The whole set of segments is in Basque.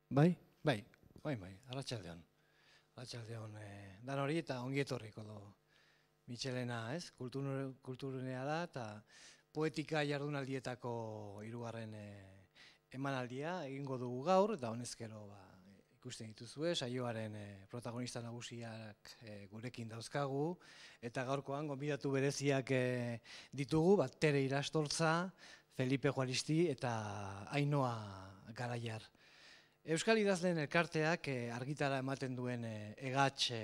Bai, arratsaldeon. Arratsaldeon dan hori eta ongi etorriko do. Michelena, ez? Kulturunea da eta poetika jardunaldietako hirugarren emanaldia egingo dugu gaur eta honezkero ikusten dituzue saioaren protagonista nagusiak gurekin dauzkagu eta gaurkoan gonbidatu bereziak ditugu, Tere Irastortza, Felipe Juaristi eta Ainhoa Garaiar. Euskal Idazleen Elkarteak argitara ematen duen Egatx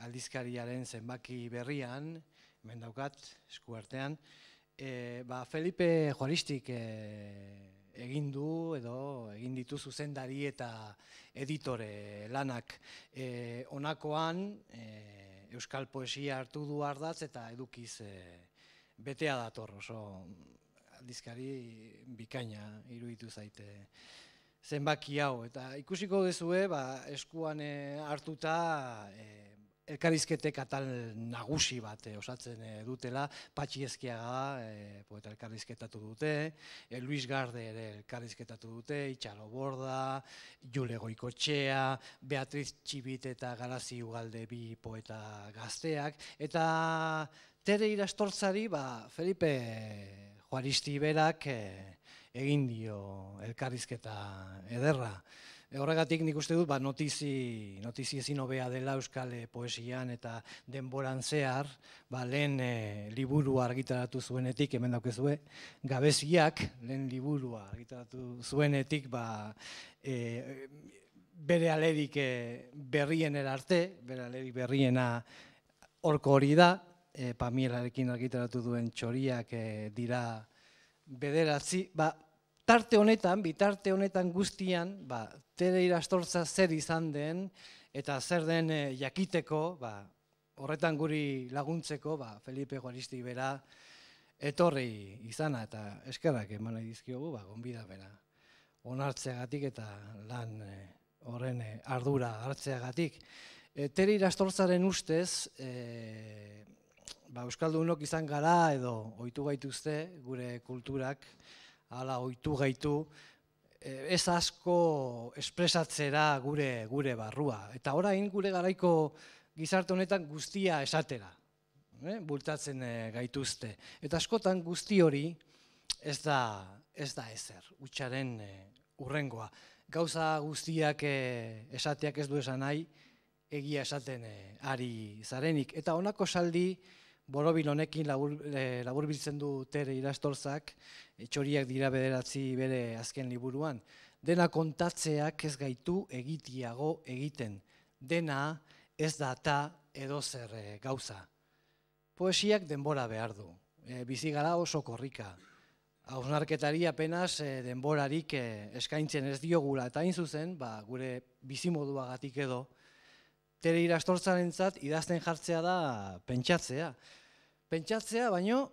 aldizkariaren zenbaki berrian, hemen daukat, eskuartean, Felipe Juaristik egin ditu zuzendari eta editore lanak. Honakoan euskal poesia hartu du ardatz eta edukiz betea dator, oso aldizkari bikaina iruditu zaite zenbaki hau, eta ikusiko duzue eskuan hartuta elkarrizketek atal nagusi bat osatzen dutela. Patxi Ezkiaga poeta elkarrizketatu dute, Luis Garde ere elkarrizketatu dute, Itxaro Borda, Jule Goikotxea, Beatriz Txibit eta Garazi Ugalde bi poeta gazteak, eta Tere Irastortzari Felipe Juaristi berak egin dio elkarrizketa ederra. Horregatik nik uste dut notizi ezin hobea dela euskal poesian eta denboran zehar, lehen liburua argitaratu zuenetik, hemen daukezue, Gabeziak, lehen liburua argitaratu zuenetik, bere alerik berrienera arte, bere alerik berriena horko hori da, Pamielarekin argitaratu duen Txoriak dira bederatzi, bitarte honetan guztian, Tere Irastortza zer izan den, eta zer den jakiteko, horretan guri laguntzeko, Felipe Juaristi bera etorri izana, eta eskerrak eman nahi dizkiogu, gonbida bera onartzeagatik eta lan horren ardura hartzeagatik. Tere Irastortzaren ustez, euskaldunok izan gara edo ohitu gaituzte gure kulturak, hala ohitu gaitu, ez asko espresatzera gure barrua. Eta orain gure garaiko gizarte honetan guztia esatera, bultatzen gaituzte. Eta askotan guzti hori ez da ezer, hutsaren hurrengoa. Gauza guztiak esateak ez du esan nahi, egia esaten ari zarenik. Eta honako saldi borobil honekin laburbiltzen du Tere Irastortzak, Txoriak dira bederatzi bere azken liburuan. Dena kontatzeak ez gaitu egitiago egiten. Dena ez da ta edozer gauza. Poesiak denbora behar du. Bizi gara oso korrika. Hausnarketari apenas denborarik eskaintzen ez diogula. Eta hain zuzen, gure bizimoduagatik edo, Tere Irastortzarentzat idazten jartzea da pentsatzea. Pentsatzea, baino,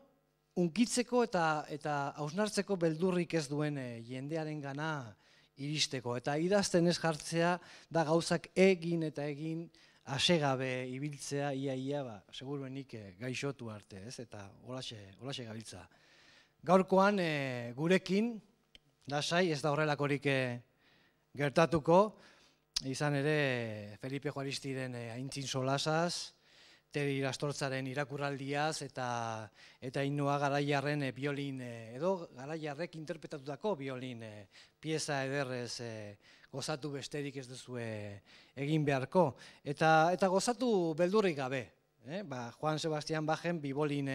unkitzeko eta hausnartzeko beldurrik ez duen jendearen gana iristeko. Eta idazten ez jartzea da gauzak egin eta egin asegabe ibiltzea, ia, seguruenik gaixotu arte, ez? Eta holaxe gabiltza. Gaurkoan gurekin, lasai, ez da horrelakorik gertatuko, izan ere Felipe Juaristiren aintzin solasaz, Tere Irastortzaren irakurraldiaz eta Ainhoa Garaiarren biolin, edo Garaiarrek interpretatutako biolin pieza ederrez gozatu besterik ez duzue egin beharko. Eta gozatu beldurrik gabe. Juan Sebastian Bachen bibolin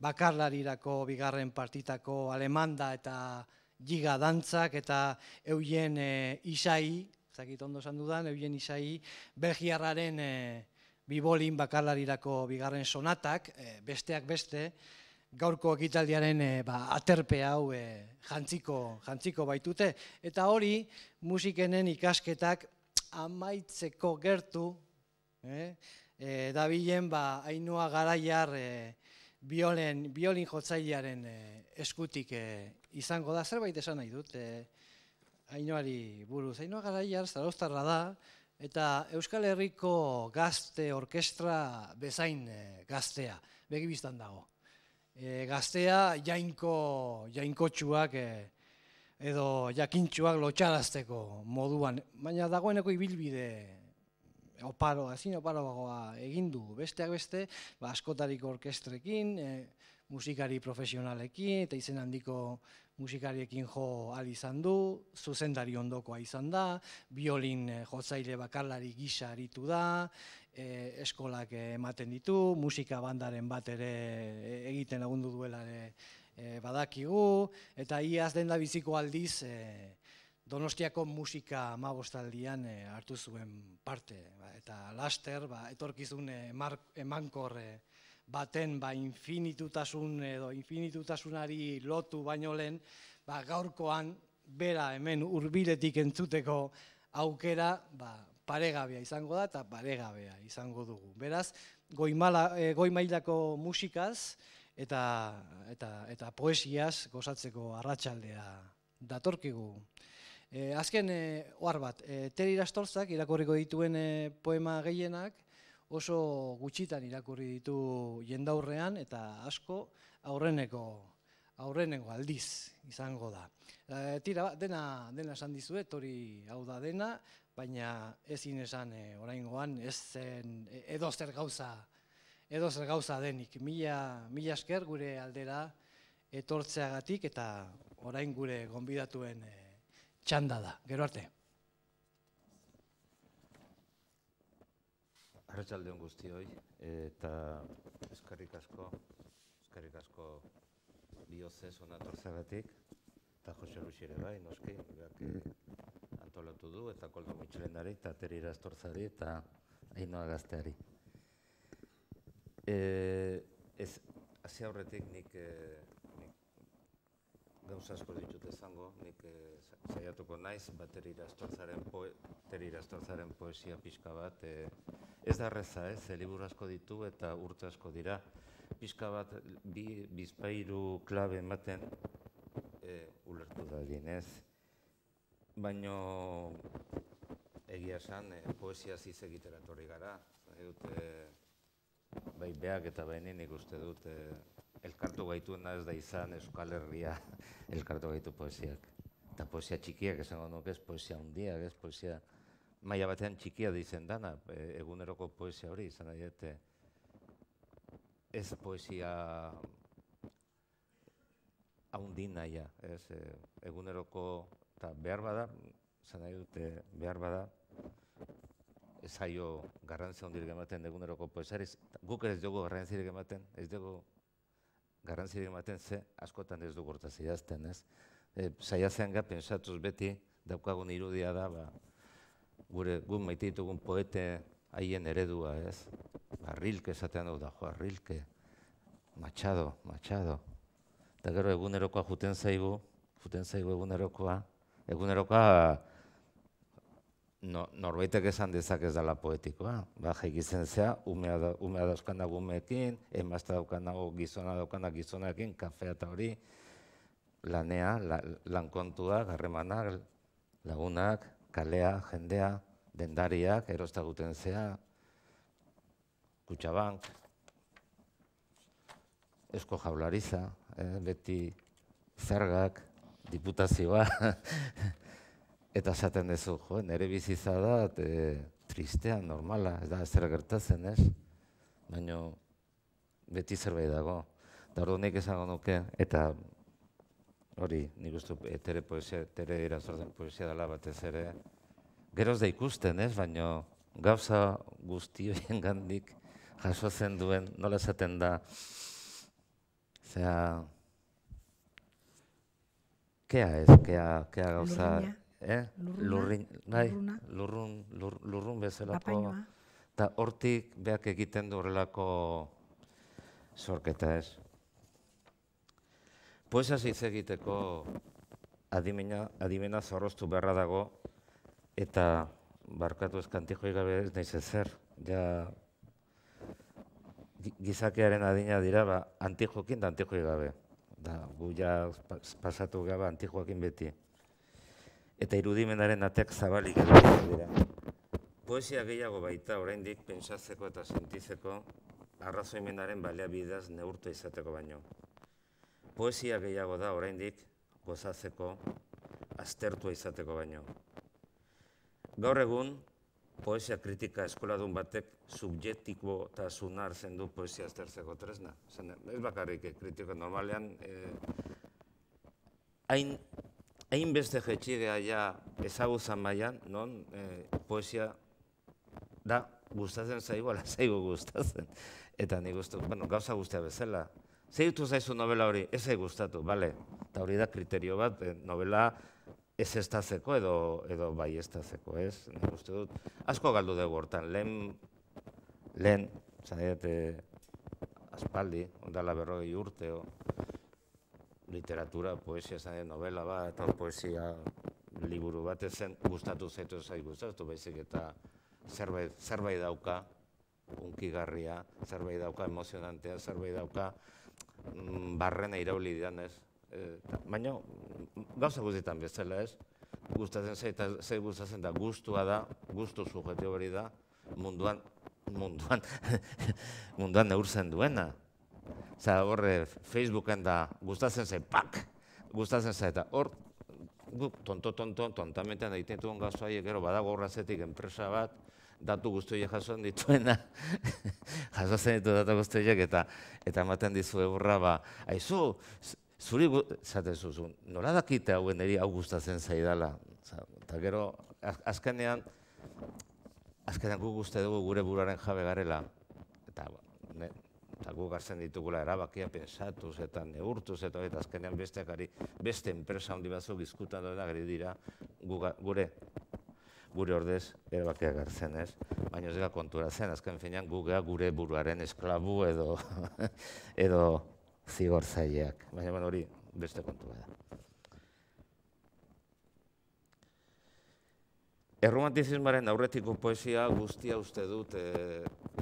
bakarlarirako bigarren partitako alemanda eta giga dantzak eta Eugen Isai, zakit ondo esan dudan, Eugen Isai, belgiarraren bibolin bakarlarirako bigarren sonatak, besteak beste, gaurko ekitaldiaren aterpe hau jantziko baitute. Eta hori, musikenen ikasketak amaitzeko gertu, dabilen Ainhoa Garaiar biolin jotzailearen eskutik izango da. Zerbait esan nahi dut, Ainhoari buruz. Ainhoa Garaiar zarauztarra da, eta Euskal Herriko gazte orkestra bezain gaztea, begibistan dago. Gaztea jainkotxuak edo jakintxuak lotxarazteko moduan, baina dagoeneko ibilbide oparoagoa egin du, besteak beste, askotariko orkestrekin, musikari profesionalekin eta izen handiko musikariekin jo ahal izan du, zuzendari ondokoa izan da, biolin jotzaile bakarlari gisa aritu da, eskolak ematen ditu, musika bandaren bat ere egiten lagundu duela badakigu, eta iaz den da biziko aldiz Donostiako musika 15aldian hartu zuen parte, eta laster etorkizun emankor baten infinitutasun edo infinitutasunari lotu baino lehen, gaurkoan bera hemen hurbiletik entzuteko aukera paregabea izango da eta paregabea izango dugu. Beraz, goi mailako musikaz eta poesiaz gozatzeko arratsaldea datorkigu. Azken ohar bat, Teri Irastorzak irakurriko dituen poema gehienak oso gutxitan irakurri ditu jendaurrean eta asko aurreneko aldiz izango da. Tira, dena esan dizuet, hori hau da dena, baina ezin esan oraingoan ez zen edozer gauza denik. Mila esker gure aldera etortzeagatik eta orain gure gonbidatuen txanda da. Gero arte. Arratsalde on guztioi eta eskerrik asko Biozez hona etortzeagatik eta Jose Luis ere bai, noski, berak antolatu du eta Koldo Mitxelenari eta Teri Irastorzari eta Ainhoa Gazteari. Hasi aurretik nik gauza asko ditut esango, nik saiatuko naiz, Teri Irastorzaren poesia pixka bat, ez da erreza, liburu asko ditu eta urte asko dira, pixka bat bizpahiru klabe ematen ulertu da egin, ez? Baina egia esan, poesia ziz egitera etorri gara, bai beak eta bai nik uste dut elkartu gaituena ez da izan Euskal Herria elkartu gaitu poesiak. Eta poesia txikiak esango nuke ez, poesia handiak, ez poesia maila batean txikia dizen dana, eguneroko poesia hori izan nahi, ez poesia haundina ja, eguneroko, eta behar bada, izan nahi dute behar bada, ez zaio garrantzia handirik ematen eguneroko poesiari, guk ez dugu garrantzirik ematen, ez dugu garrantzirik ematen ze askotan ez dugu hortaz idazten, ez? Saiatzen ga, pentsatuz beti, daukagun irudia da, guk maite ditugun poete haien eredua, ez? Rilke esatean dugu da, Rilke, Machado. Eta gero egunerokoa juten zaigu egunerokoa norbaitek esan dezak ez dela poetikoa. Jaikitzen zea, umea dauzkanak umeekin, emazta daukanago gizona daukanak gizonakin, kafea eta hori, lanea, lankontua, harremanak, lagunak, kalea, jendea, dendariak, erosta guten zea, Kutxabank, Eusko Jaurlaritza, beti zergak, diputazioa, eta esaten duzu, nire bizitza da, tristea, normala, ez da, zer gertatzen, ez? Baina beti zerbait dago. Eta ordu nik esango nuke, eta hori, nik uste Tere Irastorzaren poesia dela batez ere, geroz da ikusten, ez? Baina gauza guztioen gandik jasotzen duen, nola esaten da, zera, kea gauza, lurrun bezalako, eta hortik beak egiten du horrelako sorketa, ez? Poesia hitz egiteko adimena zorroztu beharra dago, eta barkatu eskantijoi gabe ez naiz ezer, gizakearen adina dira, antijokin da antijoi gabe. Gu ja pasatu gaba antijoakin beti. Eta irudimenaren ateak zabalik dira. Poesia gehiago baita oraindik pentsatzeko eta sentitzeko arrazoimenaren baliabidez neurtu izateko baino. Poesia gehiago da oraindik gozatzeko aztertua izateko baino. Gaur egun, poesia kritika eskoladun batek subjektikotasuna hartzen du poesia aztertzeko tresna. Ez bakarrik kritika normalean, hain beste jetxigea ja ezaguzan mailan, non poesia da gustatzen zaigu, ala zaigu gustatzen. Eta nik uste, gauza guztia bezala. Zeitu zaizu novela hori, ez zai gustatu, bale? Eta hori da kriterio bat, novela ez estatzeko edo bai estatzeko, ez? Nik uste dut, asko galdu dugu hortan, lehen, zanaiate, aspaldi, ondala 40 urte, literatura, poesia, zanaiate, novela bat, eta poesia liburu bat ezen gustatu zaitu ez zai gustatu, baizik eta zerbait dauka, unkigarria, zerbait dauka emozionantea, zerbait dauka barrena irauli didan, ez? Baina, gauza guztietan bezala, ez? Gustatzen zei gustatzen da, gustua da, gustu subjektibo hori da, munduan neurtzen duena. Osa, horre, Facebooken da, gustatzen zei, pak! Gustatzen zei, eta hor, guk tontamentean egiten duen gauza horiek, gero badago horrazetik enpresa bat, datu guzti horiek jasoen dituena, jasotzen ditu datu guzti horiek, eta ematen dizu egurra, aizu, zuri, zaten zuzun, nola dakite hauen eri hau gustatzen zaidala. Eta gero, azkenean guk uste dugu gure buruaren jabe garela, eta guk hartzen ditugula erabakia pensatuz eta neurtuz, eta azkenean beste enpresa handi batzuk izkutan da gari dira gure ordez erabakiak hartzen, ez? Baina ez gara kontura zen, azken finean gure buruaren esklabu edo zigortzaileak. Baina hori beste kontua da. Erromantizismoaren aurretiko poesia guztia uste dut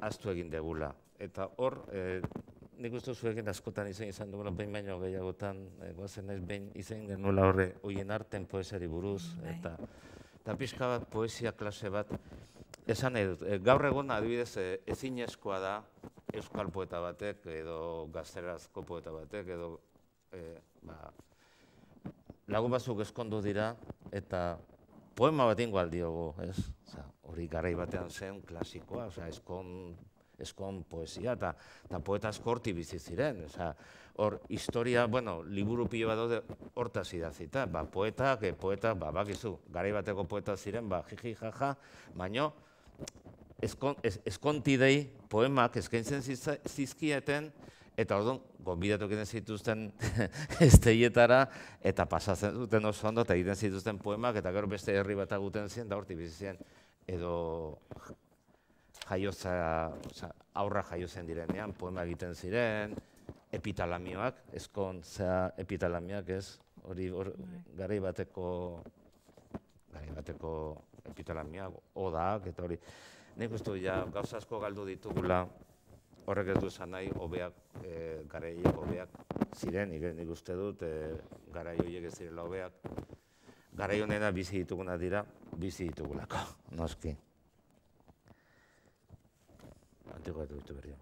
ahaztu egin degula. Eta hor, nik uste zuekin askotan izan dugula, behin baino gehiagotan, goazen naiz behin izan genuela horre hoien arten poesiari buruz, eta pixka bat poesia klase bat esan nahi dut. Gaur egun adibidez ezinezkoa da euskal poeta batek edo gazterazko poeta batek edo lagun batzuk eskondu dira eta poema bat ingo aldiogu, ez? Hori garai batean zen klasikoa, eskon poesia eta poeta asko horti bizi ziren. Hor, historia, liburu pilo bat daude hortaz idazita. Poetak, bakizu, garai bateko poeta ziren, jiji, jaja, baino, eskontidei poemak eskaintzen zizkieten, eta orduan, gonbidatu egiten zituzten esteietara, eta pasatzen duten oso ondo, eta egiten zituzten poemak, eta gero beste herri bat aguten ziren, da horti bizi ziren, edo aurra jaiotzen direnean, poema egiten ziren, epitalamioak, ezkontzea epitalamioak, ez? Hori garai bateko epitalamioak, odak, eta hori. Nik uste ja gauza asko galdu ditugula, horrek ez du esan nahi, garaiek hobeak ziren, nik uste dut, garai horiek ez zirela hobeak. Garai honena bizi dituguna dira, bizi ditugulako, noski. Antikoatu ditu berri.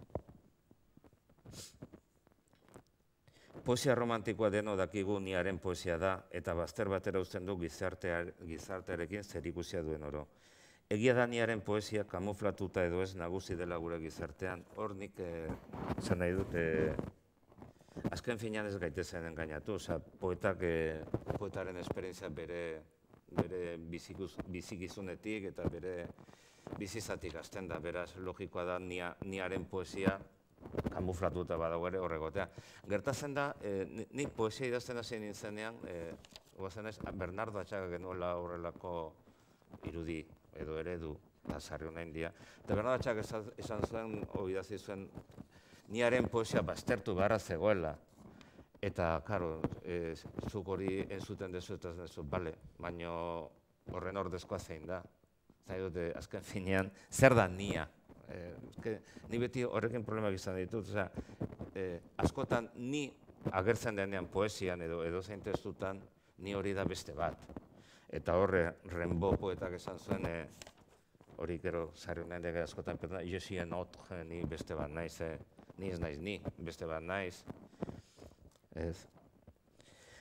Poesia romantikoa deno dakigu niaren poesia da, eta bazter batera uzten du gizartearekin zerikusia duen oro. Egia da niaren poesia kamuflatuta edo ez nagusi dela gure gizartean. Hor nik zan nahi dut, azken finean ez gaitezen engainatu, poetaren esperientzia bere bizikizunetik eta bere bizizatik azten da, beraz logikoa da niaren poesia kamuflatuta badago ere horregotea. Gertatzen da, nik poesia idazten hasi nintzenean, Bernardo Atxaga genuela horrelako irudi edo eredu, eta sarri honain dia. Eta Bernardo Atxaga esan zuen, idazi zuen, niaren poesia baztertu beharra zegoela. Eta, karo, zuk hori entzuten dezu eta dezu, bale, baina horren ordezkoa zein da. Zai dute, azken finean, zer da nia? Ni beti horrekin problemak izan ditut, askotan ni agertzen denean poesian edo zein testutan, ni hori da beste bat. Eta horre, Rimbaud poetak esan zuen, hori gero zarri honean dira askotan, je suis un autre, ni beste bat naiz, ni ez naiz ni, beste bat naiz.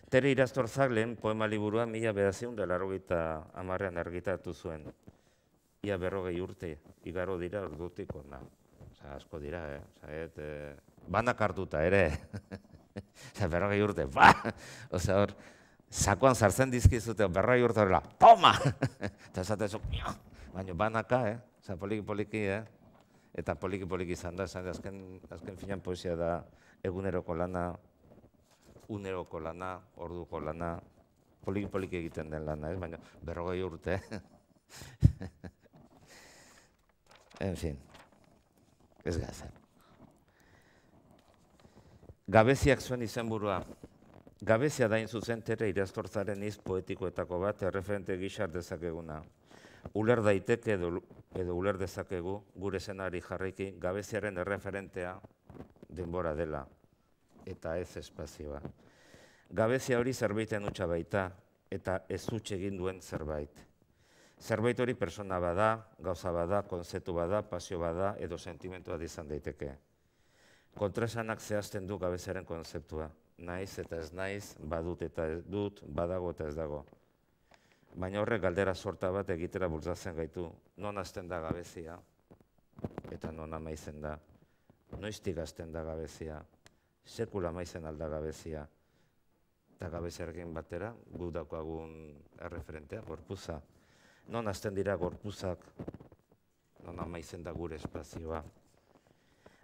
Tere Irastorzak lehen poema liburua 1980an argitaratu zuen. Ia 40 urte, igaro dira ordutik ona. Osa, asko dira, banak hartuta ere. Osa, 40 urte, Osa, hor, sakoan sartzen dizkizute, 40 urte horrela, toma! Eta esatezu, baina banaka, Osa, poliki-poliki, Eta poliki-poliki izan da, azken finan poesia da eguneroko lana, uneroko lana, orduko lana, poliki-poliki egiten den lana, baina 40 urte. En fin, ez gazen. Gabeziak zuen izenburua. Gabezia dain zuzen Tere Irastorzaren hitz poetikoetako bat erreferente gisa dezakeguna. Uler daiteke edo uler dezakegu gure zenari jarraiki gabeziaren erreferentea denbora dela eta ez espazioa. Gabezia hori zerbaiten hutsa baita eta ez huts egin duen zerbait. Zerbait hori persona bada, gauza bada, konzeptu bada, pasio bada edo sentimentua izan daiteke. Kontraesanak zehazten du gabeziaren konzeptua. Naiz eta ez naiz, badut eta ez dut, badago eta ez dago. Baina horrek galdera sorta bat egitera bultzatzen gaitu. Non hasten da gabezia eta non amaitzen da. Noiztik hasten da gabezia, sekula amaitzen alda gabezia. Eta gabeziarekin batera, gu daukagun erreferentea, gorpuza. Non hasten dira gorpuzak, non amaitzen da gure espazioa.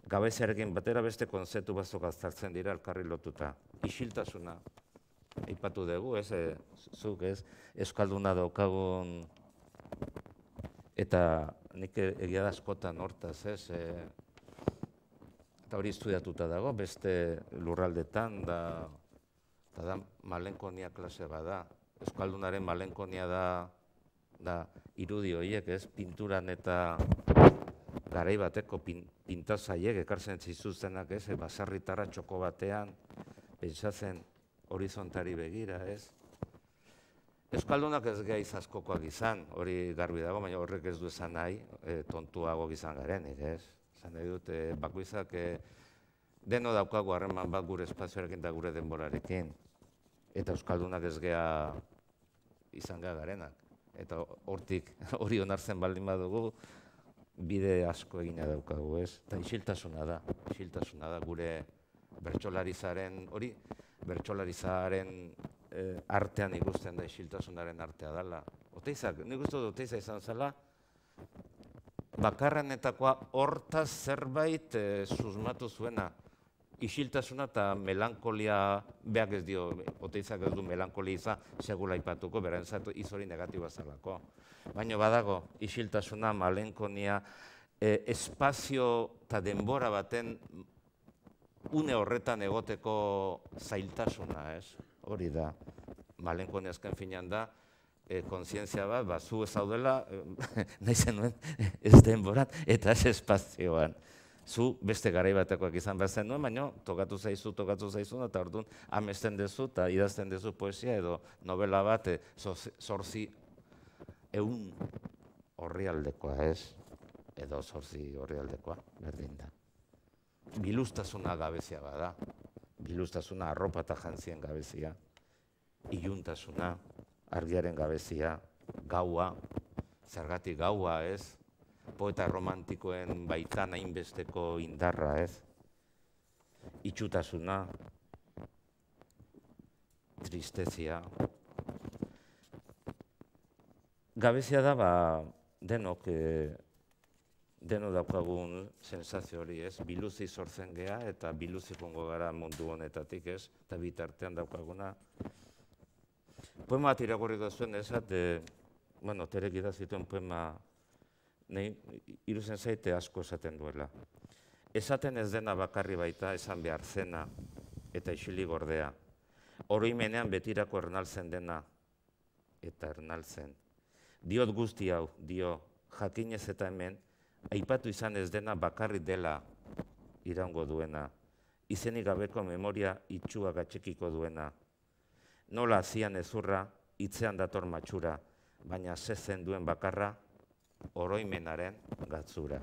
Gabeziarekin batera beste konzeptu batzuk aztertzen dira elkarri lotuta. Isiltasuna, aipatu dugu, zuk euskalduna daukagun, eta nik egia da askotan hortaz, eta hori estudiatuta dago, beste lurraldetan, da malenkonia klase bada. Euskaldunaren malenkonia da irudi horiek, pinturan eta garai bateko pintazaiek ekartzen zizuzenak, baserritarra txoko batean, pentsatzen horizontari begira, Euskaldunak ez gehiz askokoak izan, hori garbi dago, baina horrek ez du esan nahi, tontuago izan garenik, Esan nahi dut, bakoitzak deno daukagu harreman bat gure espazioarekin eta gure denborarekin. Eta Euskaldunak ez geha izan geha garenak. Eta hortik hori onartzen baldin badugu, bide asko egina daukagu, Eta isiltasuna da gure bertsolarizaren, hori bertsolarizaren artean ikusten da isiltasunaren artea dela. Oteizak, nik uste dut Oteiza izan zela, bakarrenetakoa hortaz zerbait susmatu zuena. Isiltasuna eta melankolia, behak ez dio, Oteizak ez du melankolia izan, segula aipatuko, berantzat izori negatiboa zelako. Baina badago, isiltasuna, malenkonia, espazio eta denbora baten une horretan egoteko zailtasuna, Hori da, malenkonia azken finean da, kontzientzia bat, zu ez zaudela, nahi zenuen ez denboran eta ez espazioan. Zu beste garai batekoak izan behar zen nuen, baina tokatu zaizu, eta orduan amesten dezu eta idazten dezu poesia edo novela bat 800 orrialdekoa, edo 8 orrialdekoa, berdin da. Biluztasuna gabezia bada, biluztasuna arropa eta jantzien gabezia, iluntasuna, argiaren gabezia, gaua, zergatik gaua, poeta romantikoen baitan hainbesteko indarra, itxutasuna, tristezia. Gabezia da, denok daukagun sensazio hori, biluzi sortzen gea eta biluzi jongo gara mundu honetatik, eta bitartean daukaguna. Poema bat irakurri duzuen, Terek idazituen poema, iruzen zaite asko esaten duela. Esaten ez dena bakarri baita esan behar zena eta isilik ordea. Oroimenean betirako ernaltzen dena eta ernaltzen. Diot guzti hau, jakinez eta hemen, aipatu izan ez dena bakarri dela iraungo duena. Izenik gabeko memoria itxuak atxekiko duena. Nola azian ezurra, hitzean dator matxura, baina zezen duen bakarra, oroimenaren gatzura.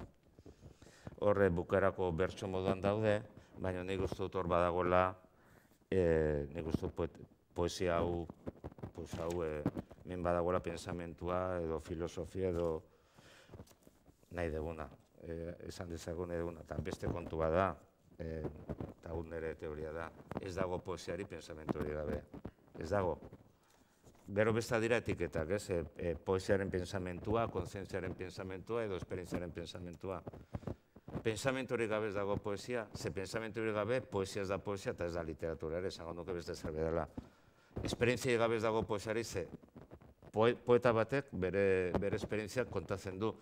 Horre bukarako bertso moduan daude, baina nik uste dut hor badagoela, nik uste dut poesia hau, hemen badagoela pensamentua edo filosofia edo nahi deguna, esan dezagun nahi deguna, eta beste kontua da, eta hau nire teoria da, ez dago poesiari pensamentu hori gabe, ez dago. Gero besta dira etiketak, ez? Poesiaren pensamentua, kontzientziaren pensamentua edo esperientziaren pensamentua. Pensamentu hori gabe ez dago poesia, ze pensamentu hori gabe poesia ez da poesia eta ez da literatura ere, esango nuke beste zerbait dela. Esperientzia gabe ez dago poesiari, ze poeta batek bere esperientzia kontatzen du.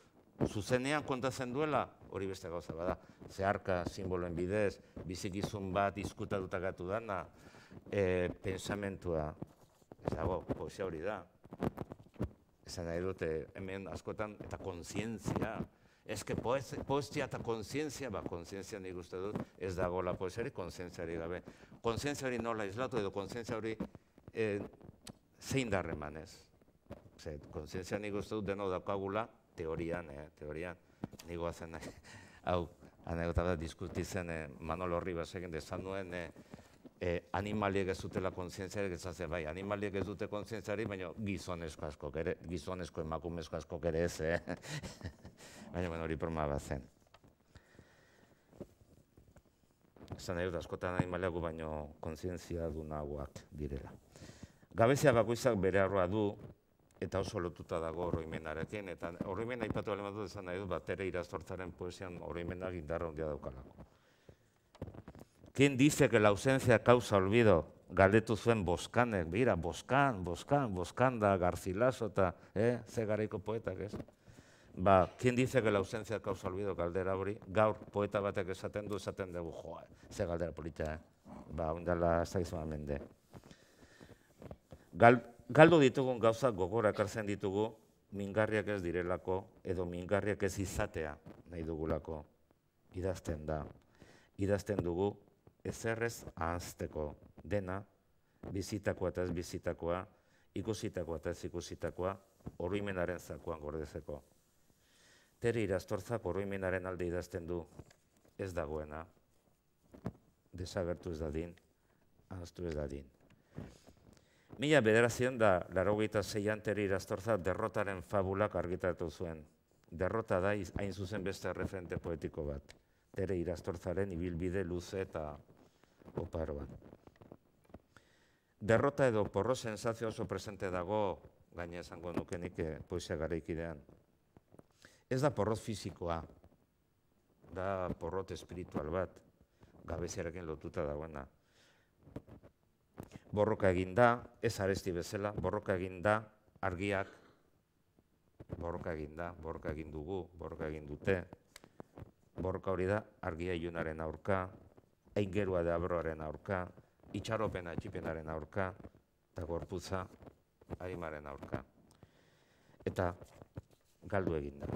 Zuzenean kontatzen duela, hori beste gauza bada. Zeharka, simboloen bidez, bizikizun bat izkutatutakatu dana, pensamentua, ez dago, poesia hori da. Esan nahi dute, hemen askotan, eta kontzientzia. Ezke poesia eta kontzientzia, kontzientzia nik uste dut, ez dagoela poesiari, kontzientziari gabe. Kontzientzia hori nola islatu edo kontzientzia hori zein darreman ez. Kontzientzia nik uste dut deno daukagula, teorian, nik goazen nahi. Hau, anekdota bat diskutitzen Manolo Ribasekin dezan nuen, animaliek ez dutela kontzientziarik ezatzen, bai, animaliek ez dute kontzientziari, baina gizonezko askok ere, gizonezko emakumezko askok ere ez, baina hori broma bat zen. Esan nahi dut askotan animaliak baino kontzientzia dunagoak direla. Gabezia bakoitzak bere arroa du, eta oso lotuta dago oroimenarekin, eta oroimena aipatu baldin badut esan nahi dut, Batere Irastortzaren poesian oroimenak indarra handia daukalako. ¿Quién dice que la ausencia causa olvido? Galdetu zuen Boscanek, bira, Boscan da Garcilaso eta, ze garaiko poetak ez? ¿Quién dice que la ausencia causa olvido? Galdera hori, gaur poeta batek esaten dugu, joa, ze galdera polita, ondala ez da izan mende. Galdu ditugun gauzak gogora ekartzen ditugu, mingarriak ez direlako, edo mingarriak ez izatea nahi dugulako. Idazten da. Idazten dugu, ezerrez ahazteko dena, bizitakoa eta ez bizitakoa, ikusitakoa eta ez ikusitakoa, oroimenaren zakuan gordezeko. Tere Irastortzak oroimenaren alde idazten du, ez dagoena, desagertu ez dadin, ahaztu ez dadin. 1986an Tere Irastortzak Derrotaren fabulak argitaratu zuen. Derrota da hain zuzen beste referente poetiko bat. Tere Irastortzaren ibilbide luze eta oparoan. Derrota edo porro sensazio oso presente dago, gaina esango nukenik poesia garaikidean. Ez da porrot fisikoa, da porrot espiritual bat, gabeziarekin lotuta dagoena. Borroka egin da, ez aresti bezala, borroka egin da, argiak, borroka egin dugu, borroka egin dute. Borroka hori da, argia ilunaren aurka, aingerua de abroaren aurka, itxaropena etxipenaren aurka, eta gorputza arimaren aurka. Eta galdu egin da.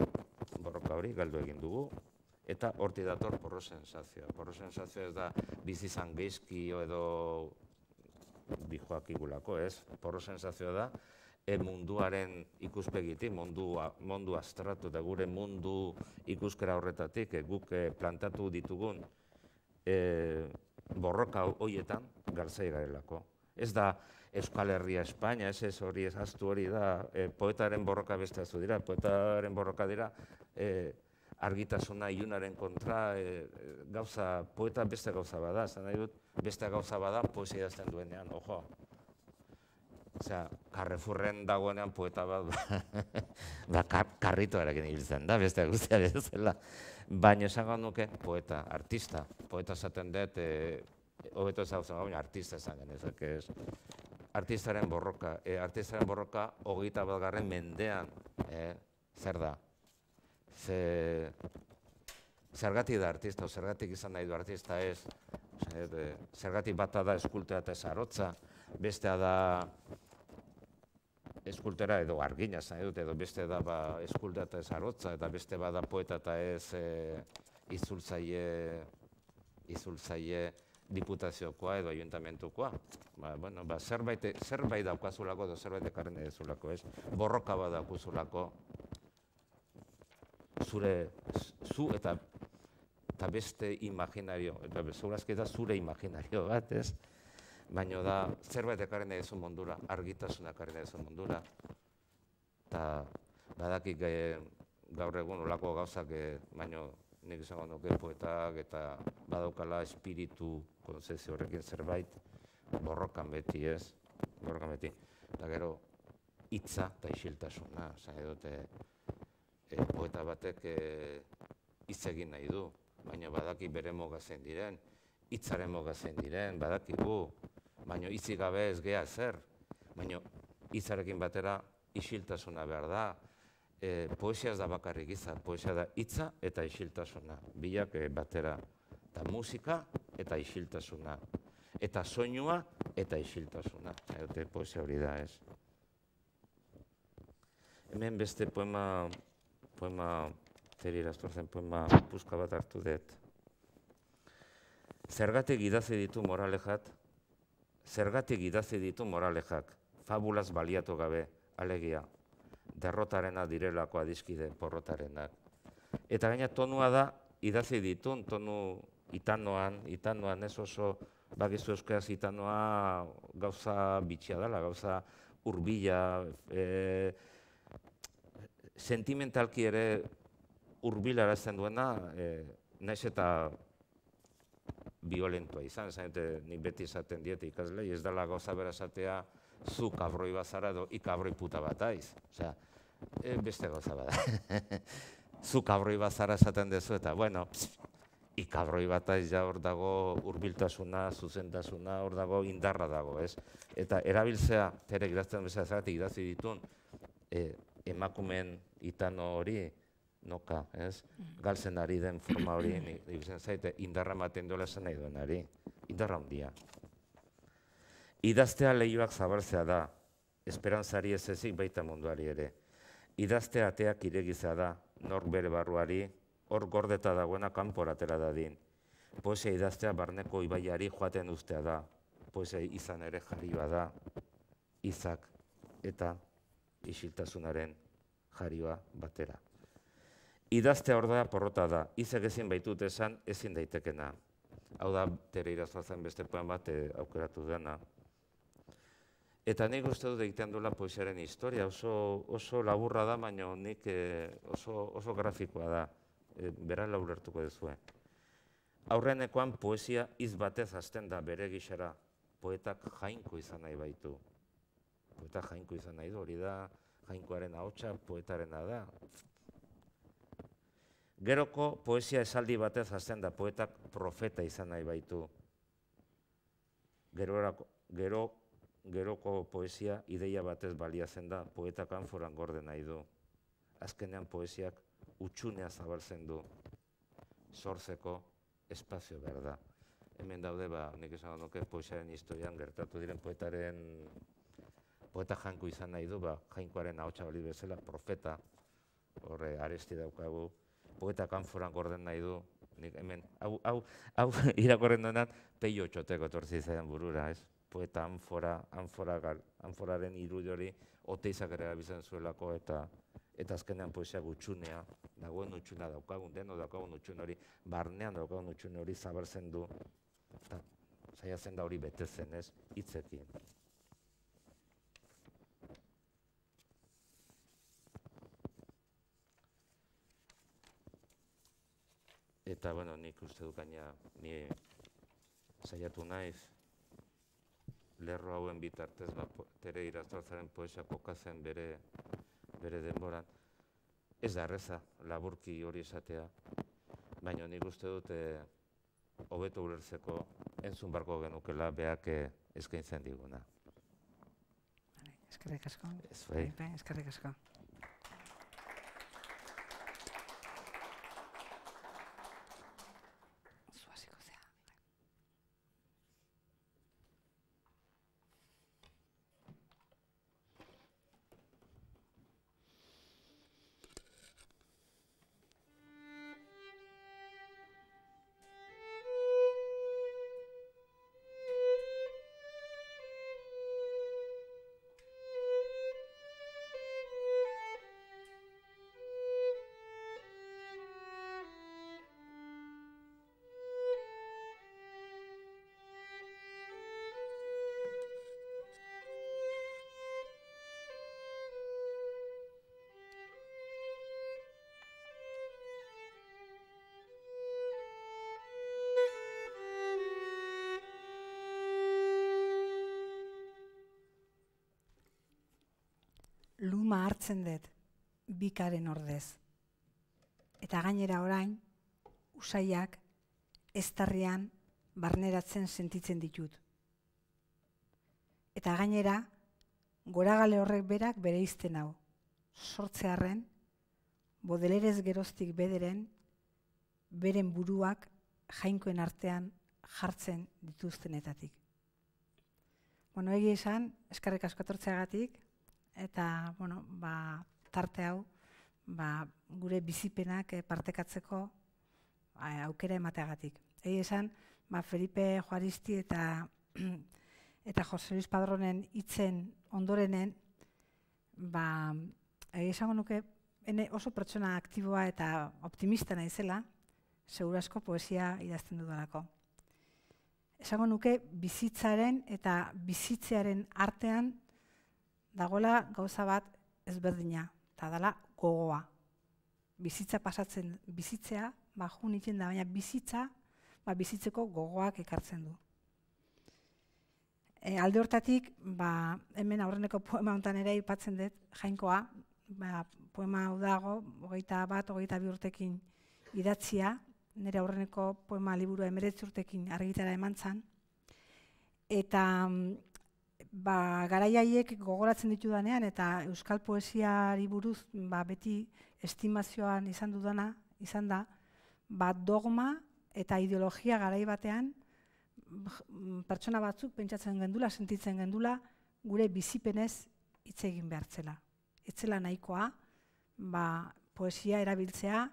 Borroka hori galdu egin dugu, eta horti dator porro sensazioa. Porro sensazioa ez da bizizan geizkio edo bijoak igulako, ez? Porro sensazioa da, munduaren ikuspegitik, mundu astratu eta gure mundu ikuskera horretatik, guk plantatu ditugun borroka horietan galtzai garelako. Ez da Euskal Herria, Espainia, ez hori ezaztu hori da, poetaren borroka beste azu dira, poetaren borroka dira, argitasuna ilunaren kontra, poeta beste gauza bada, zan nahi dut, beste gauza bada poesia idazten duenean, ojo. Osea, Carrefourren dagoenean poeta bat, karritoarekin ibiltzen da, beste guztia bezala. Baina esango nuke poeta, artista. Poeta esaten dut, hobeto ezagutzen baina artista esan genezak ez. Artistaren borroka, 21. mendean, zer da? Zergatik da artista, zergatik izan nahi du artista ez, zergatik bata da eskultea eta ez arotza, bestea da eskultera edo argina zan dut, edo beste da eskultea eta ez arotza, eta beste bada poeta eta ez itzultzaile diputaziokoa edo ayuntamentukoa. Zerbait daukazulako edo zerbait ekarren edezulako, ez? Borroka bat daukazulako zu eta beste imaginario, eta zurazki da zure imaginario bat, ez? baino da zerbait ekarri nahi duzu mundura, argitasuna ekarri nahi duzu mundura, eta badakik gaur egun olako gauzak, baino nik izango nuke poetak eta badaukala espiritu konzezio horrekin zerbait, borrokan beti ez, borrokan beti, eta gero hitza eta isiltasuna, esan dute, poeta batek hitz egin nahi du, baina badaki bere mogazen diren, hitzaren mogazen diren, badakigu, baina hitzik gabe ez gea zer, baina hitzarekin batera isiltasuna behar da. Poesia ez da bakarrik hitza, poesia da hitza eta isiltasuna, biak batera, eta musika eta isiltasuna, eta soinua eta isiltasuna, poesia hori da ez. Hemen beste poema Teri Irastorzen poema puska bat hartu dut. Zergatik idazi ditu moralejat, zergatik idazi ditu moralejak, fabulaz baliatu gabe, alegia, derrotarena direlako adiskide porrotarenak. Eta gaina tonua da, idazi ditun, tonu itanoan ez oso, bakizu euskaraz itanoa gauza bitxia dela, gauza hurbila, sentimentalki ere hurbilarazten duena, naiz eta violentua izan, nik beti esaten diete ikaslei, ez dela gauza bera esatea zu kabroi bazara edo ikabroi puta bat aiz. Osea, beste gauza bada. Zu kabroi bazara esaten dezu eta, bueno, ikabroi bat aiz ja hor dago hurbiltasuna, zuzentasuna, hor dago indarra dago, ez? Eta erabiltzea, Tere idazten bezala zeratik idazi ditun, emakumeen itano hori, noka, ez? Galtzen ari den forma hori, ikusten zaite, indarra ematen duela esan nahi duenari, indarra handia. Idaztea lehioak zabaltzea da, esperantzari ez ezik baita munduari ere. Idaztea ateak iregizea da, nork bere barruari, hor gordeta dagoena kanpora atera dadin. Poesia idaztea barneko ibaiari joaten ustea da, poesia izan ere jarioa da, izak eta isiltasunaren jarioa batera. Idaztea ordea porrota da, izek ezin baitut esan ezin daitekena. Hau da, Tere Irastorzen beste poema bat aukeratu dena. Eta nik uste dut egiten duela poesiaren historia, oso laburra da, baina nik oso grafikoa da, berala ulertuko duzue. Aurrenekoan poesia hitz batez hasten da bere gixara, poetak jainko izan nahi baitu. Poetak jainko izan nahi du, hori da, jainkoaren ahotsa poetarena da. Geroko poesia esaldi batez hasten da, poetak profeta izan nahi baitu. Geroko poesia ideia batez baliatzen da, poetak anforan gorde nahi du. Azkenean poesiak utxunea zabaltzen du, sortzeko espazio behar da. Hemen daude, nik esan nuke poesiaren historian gertatu diren poeta jainko izan nahi du, jainkoaren ahotsa bali bezala, profeta, horre aresti daukagu, poeta kanforan gorden nahi du, nik hemen, hau irakorren duenan, Peio Txoteko etortzi zaidan burura, ez? Poeta anforaren irudi hori, Oteizak ere erabiltzen zuelako, eta azkenean poesia gutxunea, dagoen utxuna daukagun, deno daukagun utxun hori, barnean daukagun utxun hori zabaltzen du, eta saiatzen da hori betetzen, ez? Hitzekin. Eta, bueno, nik uste dut gaina, ni saiatu naiz, lerro hauen bitartez, Tere Irastortzaren poesia kokatzen bere denboran. Ez da erreza, laburki hori esatea, baina nik uste dut hobeto ulertzeko entzun barko genukela beak eskaintzen diguna. Eskerrik asko. Eskerrik asko. pluma hartzen dut bikaren ordez. Eta gainera orain, usaiak eztarrian barneratzen sentitzen ditut. Eta gainera, goragale horrek berak bere izten hau. Sortzearren, Bodelerez geroztik bederen, beren buruak jainkoen artean jartzen dituztenetatik. Bueno, egia esan, eskerrik asko etortzeagatik, eta, bueno, tarte hau, gure bizipenak partekatzeko aukera emateagatik. Egia esan, Felipe Juaristi eta Jose Luis Padronen hitzen ondorenen, egia esango nuke, oso pertsona aktiboa eta optimista naizela, segurazko poesia idazten dudalako. Esango nuke bizitzaren eta bizitzearen artean dagoela gauza bat ezberdina, eta dela gogoa. Bizitza pasatzen, bizitzea, jun egiten da, baina bizitza, bizitzeko gogoak ekartzen du. Alde hortatik, hemen aurreneko poema honetan ere aipatzen dut, jainkoa, poema hau dago, 21-22 urtekin idatzia, nire aurreneko poema liburua 19 urtekin argitara eman zan, eta garai haiek gogoratzen ditudanean eta euskal poesiari buruz beti estimazioan izan dudana, izan da, dogma eta ideologia garai batean pertsona batzuk pentsatzen gendula, sentitzen gendula, gure bizipenez hitz egin behartzela. Etzela nahikoa, poesia erabiltzea,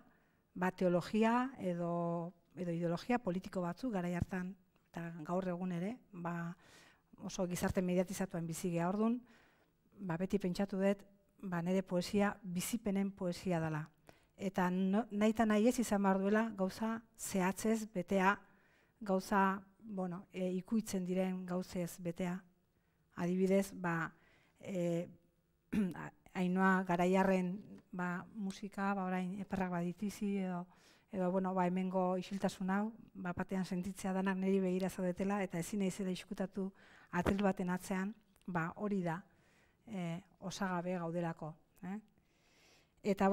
teologia edo ideologia politiko batzuk garai hartan eta gaur egun ere, oso gizarte mediatizatuan bizi gea ordun, beti pentsatu dut, nire poesia bizipenen poesia dela. Eta nahi eta nahi ez izan behar duela gauza zehatzez betea, gauza ikuitzen diren gauzez betea. Adibidez, Ainhoa Garaiarren musika, orain eperrak baditizi edo hemengo isiltasun hau, batean sentitzea danak niri begira zaudetela eta ezin naizela iskutatu atril baten atzean, hori da osagabe gaudelako. Eta,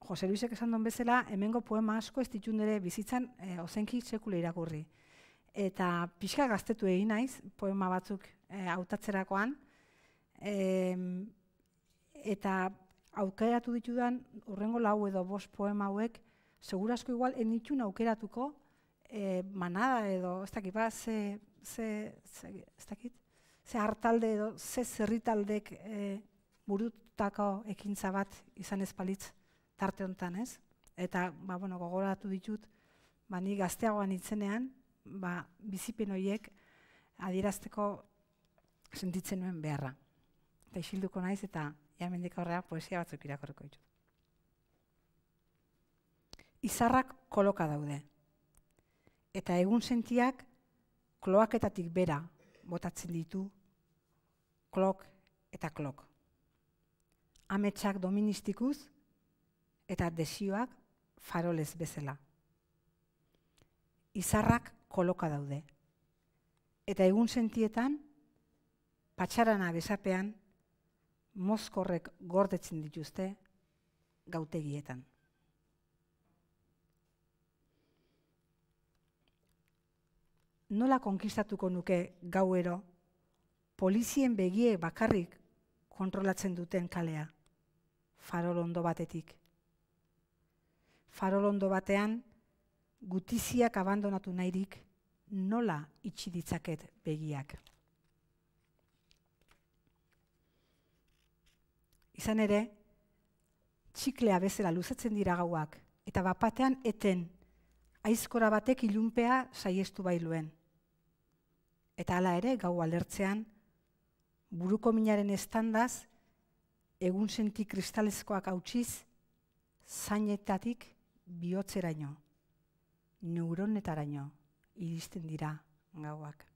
Jose Luisek esan duen bezala, hemengo poema asko ez ditun ere bizitzan ozenki sekule irakurri. Eta pixka gaztetu egin naiz, poema batzuk hautatzerakoan, eta aukeratu ditudan hurrengo 4 edo 5 poema hauek, segurazko igual enitxun aukeratuko manada edo, ez dakit, ze hartalde edo ze zerritaldek burutako ekintza bat izan ez balitz tarte honetan, ez? Eta, gogoratu ditut, ni gazteagoan itzenean, bizipen horiek adierazteko sentitzen nuen beharra. Eta isilduko naiz eta hemendik aurrera poesia batzuk irakurriko ditut. Izarrak koloka daude. Eta egun sentiak kloaketatik bera botatzen ditu, klok eta klok. Ametsak doministikuz eta desioak farolez bezala. Izarrak koloka daude. Eta egun sentietan, patxarana besapean, mozkorrek gordetzen dituzte gautegietan. Nola konkistatuko nuke gauero polizien begie bakarrik kontrolatzen duten kalea, farolondo batetik. Farolondo batean, gutiziak abandonatu nahirik, nola itxi ditzaket begiak. Izan ere, txiklea bezala luzatzen dira gauak, eta bapatean eten, aizkora batek ilunpea saiestu bailuen. Eta hala ere, gau alertzean, buruko minaren estandaz, egun senti kristalezkoak hautsiz, zainetatik bihotzeraino, neuronetaraino iristen dira gauak.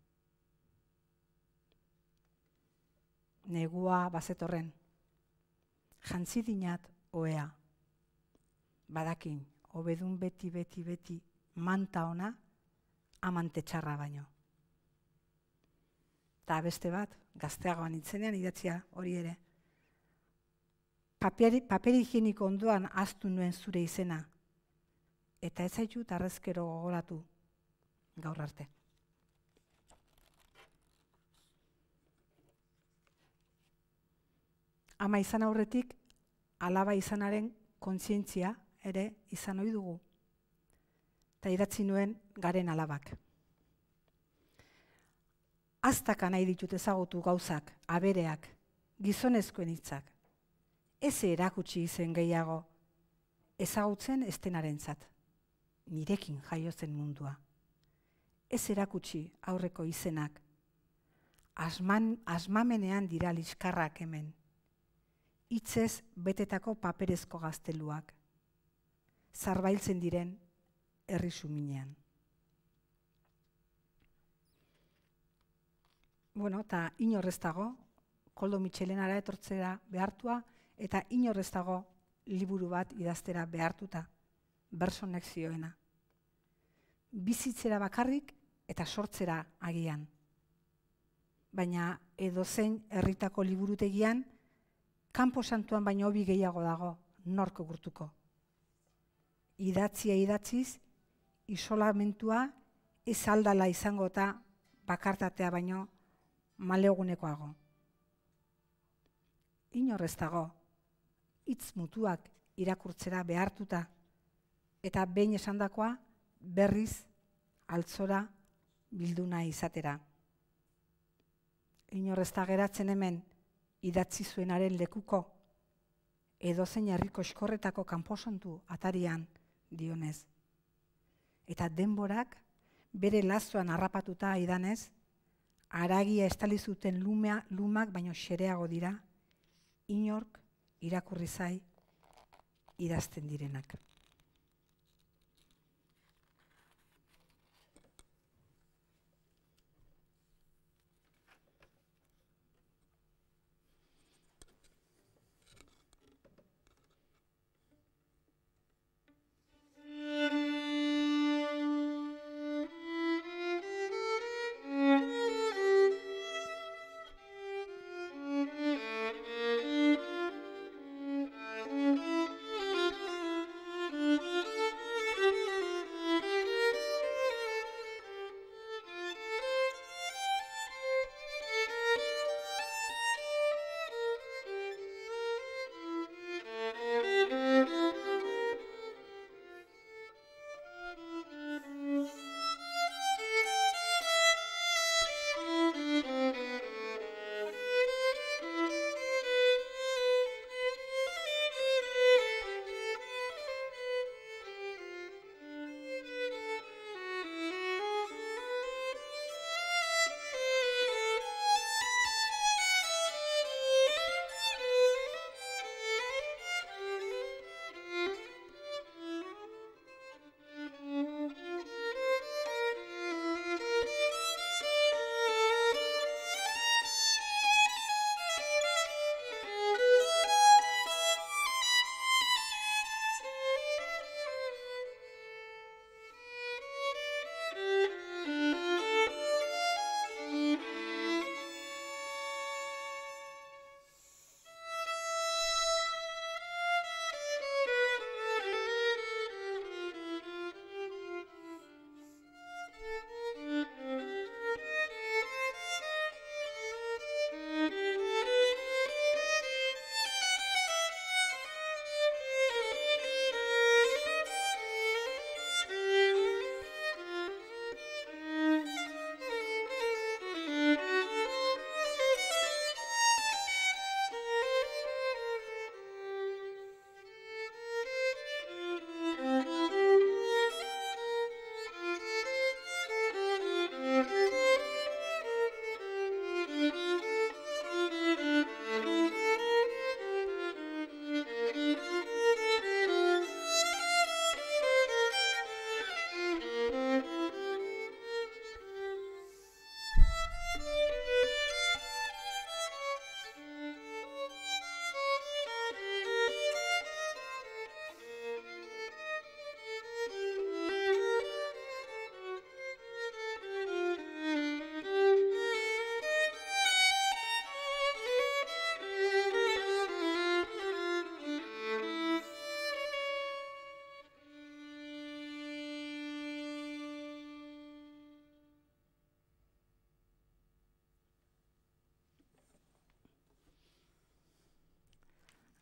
Negua bazetorren, jantzi dinat oea, badakin, hobedun beti, manta ona, amante txarra baino. Eta beste bat, gazteagoan itzenean idatzia hori ere. paper higieniko ondoan ahaztu nuen zure izena. Eta ez zaitut harrezkero gogoratu gaur arte. Ama izan aurretik, alaba izanaren kontzientzia ere izan ohi dugu. Eta idatzi nuen garen alabak. Aztaka nahi ditut ezagutu gauzak, abereak, gizonezkoen hitzak. Ez erakutsi izen gehiago, ezagutzen estenarentzat, nirekin jaio zen mundua. Ez erakutsi aurreko izenak, asmamenean dira liskarrak hemen. Hitzez betetako paperezko gazteluak, zarbailtzen diren herri suminean. Bueno, eta inorrez dago, Koldo Mitxelenara etortzera behartua, eta inorrez dago liburu bat idaztera behartuta, bersonek zioena. Bizitzera bakarrik eta sortzera agian. Baina edozein herritako liburutegian, kanpo santuan baino hobi gehiago dago, nork gurtuko. Idatzia idatziz, isolamentua ez aldala izango eta bakartatea baino malegunekoago. Inorrez dago, hitz mutuak irakurtzera behartuta, eta behin esandakoa berriz altzora bilduna izatera. Inorrez da geratzen hemen idatzi zuenaren lekuko, edozein herriko eskorretako kanposontu atarian dionez. Eta denborak bere lazoan harrapatuta idanez, haragia estali zuten lumak baino xereago dira, inork irakurri zai idazten direnak.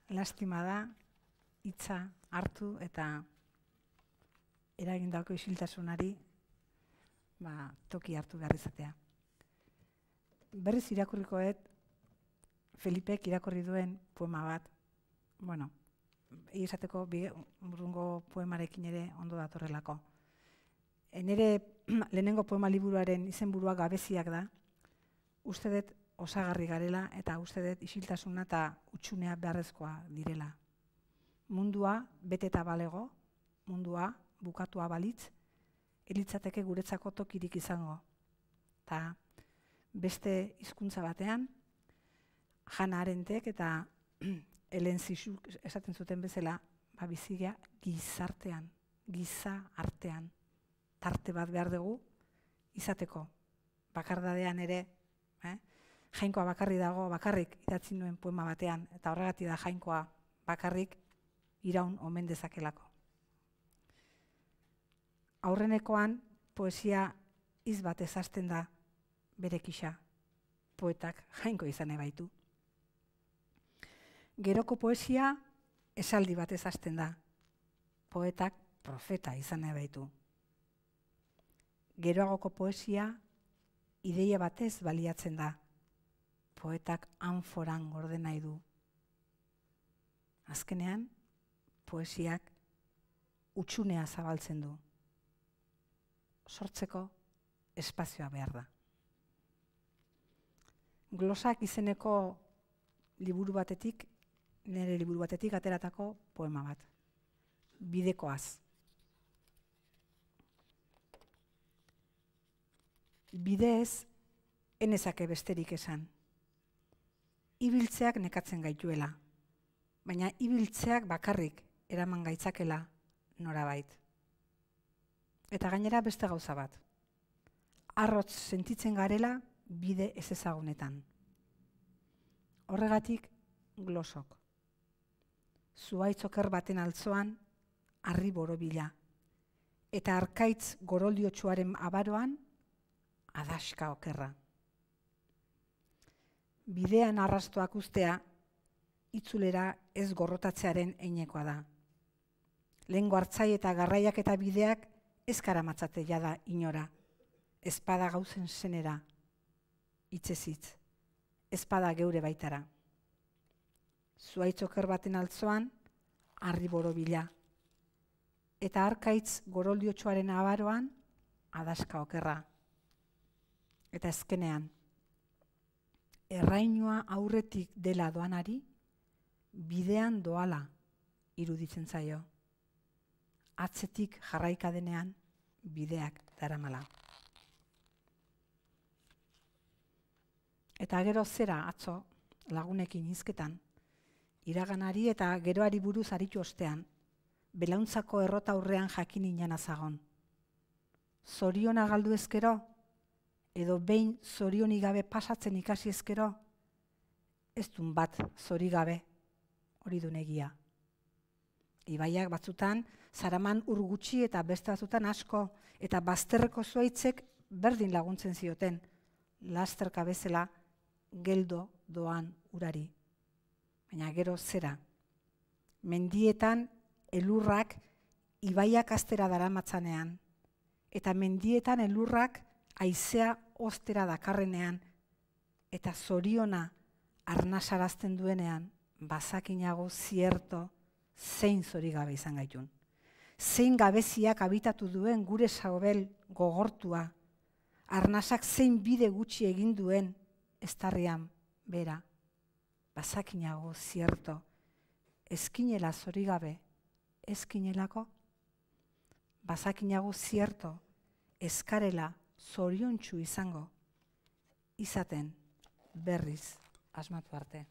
lastima da hitza hartu eta eragindako isiltasunari toki hartu behar izatea. Berriz irakurrikoet Felipek irakurri duen poema bat. Bueno, izateko urrungo poemarekin ere ondo datorrelako. Nire lehenengo poema liburuaren izenburua Gabeziak da. Uste dut osagarri garela eta uste dut isiltasuna eta utxunea beharrezkoa direla. Mundua bete eta balego, mundua bukatua balitz, elitzateke guretzako tokirik izango. Ta beste hizkuntza batean, Hannah Arendtek eta Helen Zizuk esaten zuten bezala, bizigia gizartean, giza artean, tarte bat behar dugu izateko. Bakardadean ere, Jainkoa bakarri dago, bakarrik idatzi nuen poema batean, eta horregatik da Jainkoa bakarrik iraun omen dezakelako. Aurrenekoan poesia hitz batez hasten da bere kisa, poetak Jainko izan baitu. Geroko poesia esaldi batez hasten da, poetak profeta izan baitu. Geroagoko poesia ideia batez baliatzen da, poetak anforan gorde nahi du. Azkenean, poesiak utxunea zabaltzen du. Sortzeko espazioa behar da. Glosak izeneko nire liburu batetik ateratako poema bat. Bidekoaz. Bideez, enezake besterik esan. Ibiltzeak nekatzen gaituela, baina ibiltzeak bakarrik eraman gaitzakela norabait. Eta gainera beste gauza bat. Arrotz sentitzen garela bide ez ezagunetan. Horregatik glosok. Zuhaitz-oker baten altzoan harri borobila. Eta arkaitz goroldiotsuaren abaroan adaska okerra. Bidean arrastoak ustea itzulera ez gorrotatzearen einekoa da. Lehengo hartzai eta garraiak eta bideak ez karamatzate jada inora. Ezpada gauzen zenera, hitzezitz, ezpada geure baitara. Zuhaitz-oker baten altzoan, harri borobila. Eta arkaitz goroldiotsuaren abaroan, adaska okerra. Eta ezkenean, errainua aurretik dela doanari, bidean doala iruditzen zaio. Atzetik jarraika denean, bideak daramala. Eta gero zera atzo lagunekin hizketan, iraganari eta geroari buruz aritu ostean, belauntzako errota aurrean jakin inan azagon. Zoriona galdu ezkero, edo behin zorionik gabe pasatzen ikasi ezkero, ez dun bat zori gabe, hori dun egia. Ibaiak batzutan, zaraman ur gutxi eta beste batzutan asko, eta bazterreko zuaitzek berdin laguntzen zioten, lasterka bezala geldo doan urari. Baina gero zera, mendietan elurrak ibaiak astera daramatzanean, eta mendietan elurrak haizea ostera dakarrenean, eta zoriona arnasarazten duenean, bazakinago zierto zein zori gabe izan gaitun. Zein gabeziak abitatu duen gure sabel gogortua, arnasak zein bide gutxi egin duen estarrian bera, bazakinago zierto, ezkinela zori gabe, ezkinelako, bazakinago zierto, ezkarela zoriontsu izango, izaten berriz asmatu arte.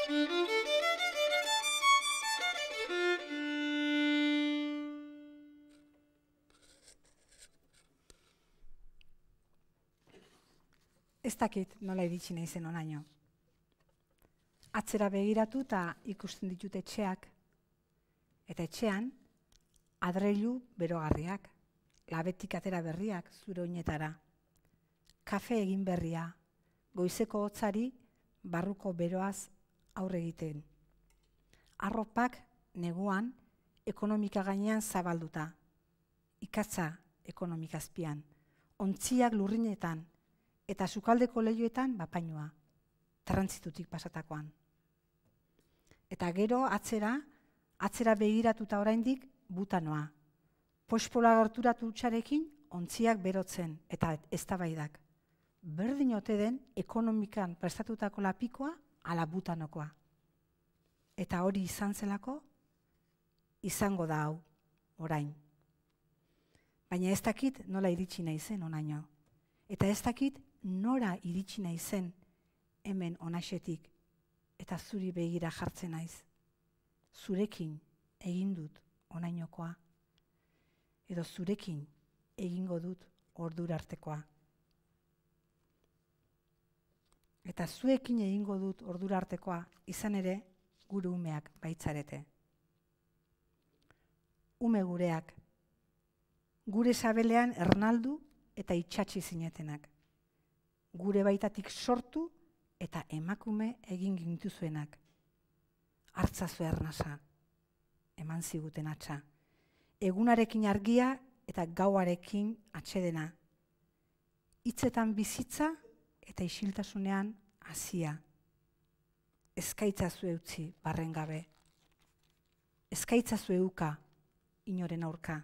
Ez dakit nola iritsi naizen honaino. Atzera begiratu eta ikusten ditut etxeak. Eta etxean, adreilu berogarriak, labetik atera berriak zure oinetara. Kafe egin berria, goizeko hotzari barruko beroaz aurre egiten. Arropak neguan ekonomika gainean zabalduta. Ikatza ekonomika azpian. Ontziak lurrinetan eta sukaldeko lehioetan bapainua. Trantzitutik pasatakoan. Eta gero atzera begiratuta oraindik butanoa. Pospola gerturatu hutsarekin ontziak berotzen eta eztabaidak. Berdin ote den ekonomikan prestatutako lapikoa ala butanokoa. Eta hori izan zelako, izango da hau, orain. Baina ez dakit nola iritsi naizen honaino. Eta ez dakit nora iritsi naizen hemen onaxetik. Eta zuri begira jartzen naiz. Zurekin egin dut onainokoa. Edo zurekin egingo dut ordura artekoa. Eta zuekin egingo dut ordura artekoa, izan ere gure umeak baitzarete. Ume gureak, gure sabelean ernaldu eta itxatsi zinetenak. Gure baitatik sortu eta emakume egin gintuzuenak. Hartzazu ernasa, eman ziguten atxa. Egunarekin argia eta gauarekin atsedena. Hitzetan bizitza eta isiltasunean hazia. Eskaitzazu eutzi barren gabe. Eskaitzazu euka inoren aurka.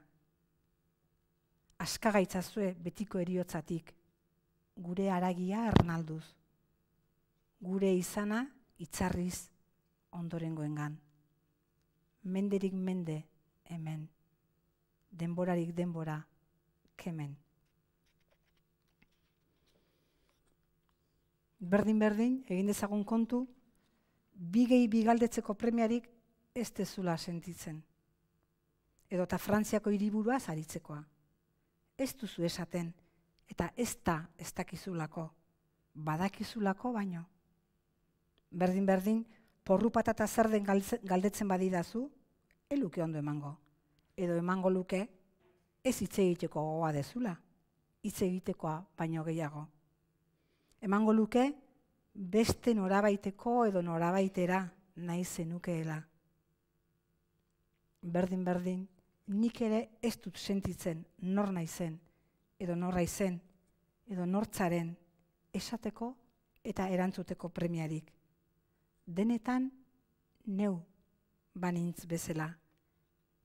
Askagaitzazue betiko eriotzatik, gure haragia ernalduz. Gure izana itzarriz ondorengoengan. Menderik mende hemen. Denborarik denbora kemen. Berdin, egin dezagun kontu, bigei bigaldetzeko premiarik ez dezula sentitzen. Edota Frantziako hiriburua zaritzekoa. Ez duzu esaten, eta ez dakizulako, badakizulako baino. Berdin, porru patata zer den galdetzen badidazu, eluke ondo emango. Edo emango luke, ez hitz egiteko gogoa dezula, hitz egitekoa baino gehiago. Emango luke, beste norabaiteko edo norabaitera nahi zenukeela. Berdin, nik ere ez dut sentitzen nor naizen, edo norra izen, edo nortzaren esateko eta erantzuteko premiarik. Denetan neu banintz bezala,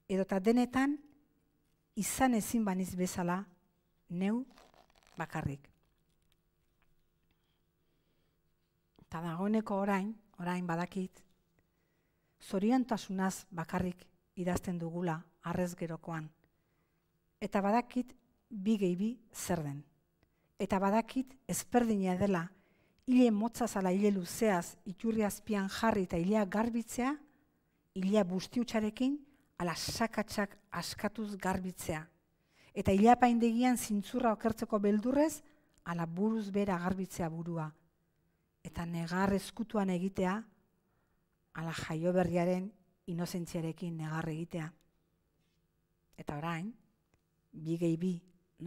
edota denetan izan ezin baniz bezala neu bakarrik. Eta dagoeneko orain badakit, zoriontasunaz bakarrik idazten dugula arrez gerokoan. Eta badakit bi gehi bi zer den. Eta badakit ezberdina dela hile motzaz ala hile luzeaz iturri azpian jarri eta hilea garbitzea, hilea bustiutxarekin ala sakatsak askatuz garbitzea. Eta hilea paindegian zintzurra okertzeko beldurrez ala buruz bera garbitzea burua. Eta negar ezkutuan egitea ala jaioberriaren inozentziarekin negar egitea. Eta orain, bi gehi bi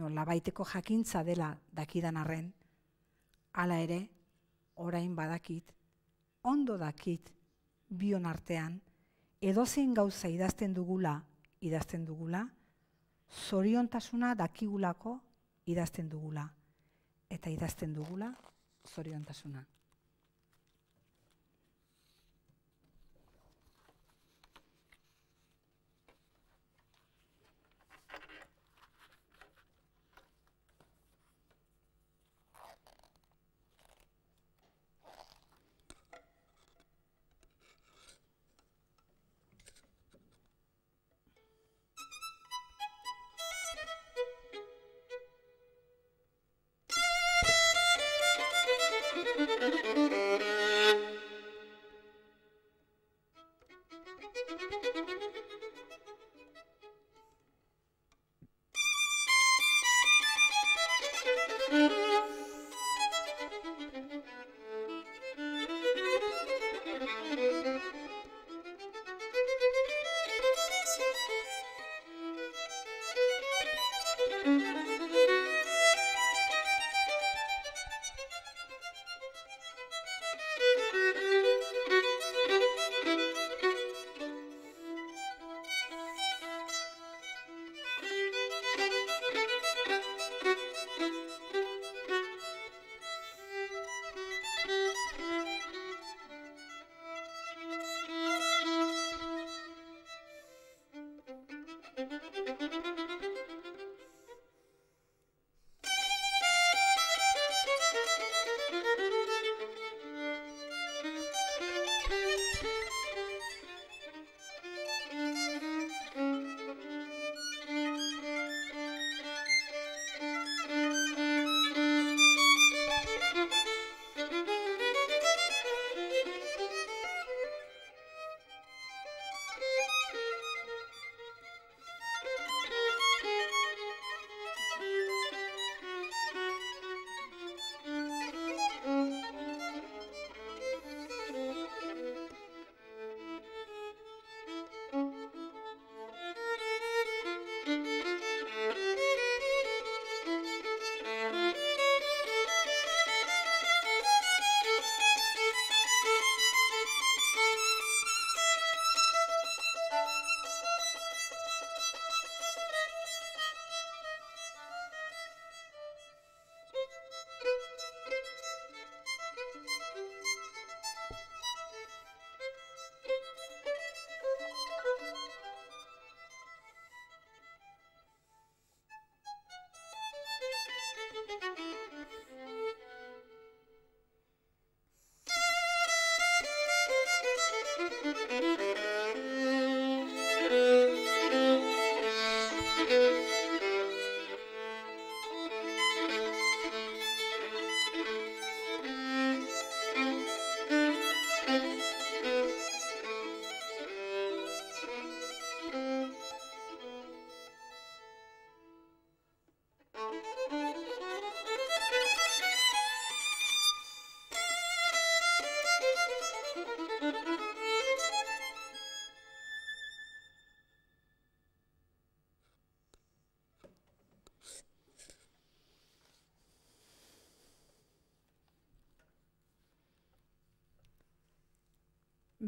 nolabaiteko jakintza dela dakidan arren, hala ere, orain badakit, ondo dakit, bion artean, edozein gauza idazten dugula, zoriontasuna dakigulako idazten dugula. Eta idazten dugula, zoriontasuna.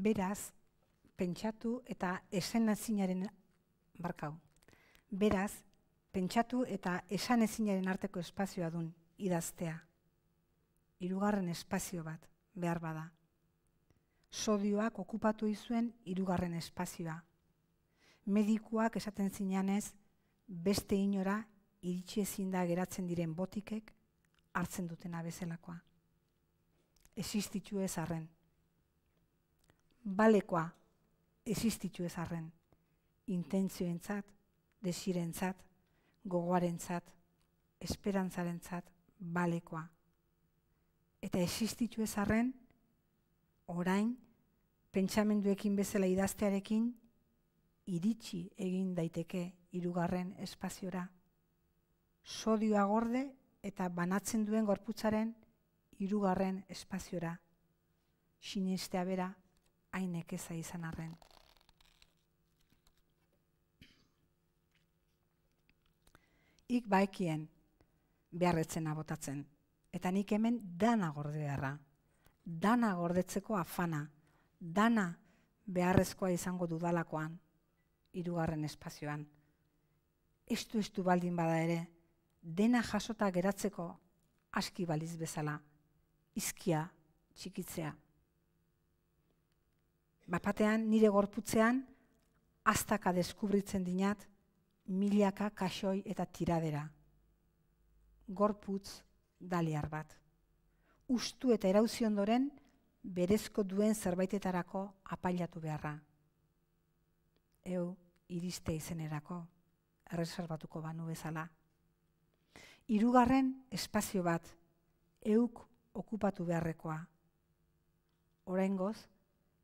Beraz, pentsatu eta esanezinaren Beraz, pentsatu eta esanezinaren arteko espazioa dun idaztea. Hirugarren espazio bat behar bada. Sodioak okupatu izuen hirugarren espazioa. Medikuak esaten zinanez, beste inora iritsi ezin da geratzen diren botikek hartzen dutena bezalakoa. Existitu ez arren. Balekoa existitu ez arren. Intentzioentzat, desirentzat, gogoarentzat, esperantzarentzat, balekoa. Eta existitu ez arren, orain, pentsamenduekin bezala idaztearekin, iritsi egin daiteke hirugarren espaziora. Sodioa gorde eta banatzen duen gorputzaren hirugarren espaziora. Sinestea bera, hain nekeza izan arren. Ik baekien beharretzena botatzen, eta nik hemen dana gorde beharra. Dana gordetzeko afana, dana beharrezkoa izango dudalakoan, hirugarren espazioan. Estu baldin bada ere, dena jasota geratzeko aski baliz bezala, izkia txikitzea. Bapatean nire gorputzean, aztaka deskubritzen dinat, milaka kaxoi eta tiradera. Gorputz daliar bat. Ustu eta erauzi ondoren, berezko duen zerbaitetarako apailatu beharra. Iriste izenerako, erreserbatuko banu bezala. Hirugarren espazio bat, euk okupatu beharrekoa. Oraingoz,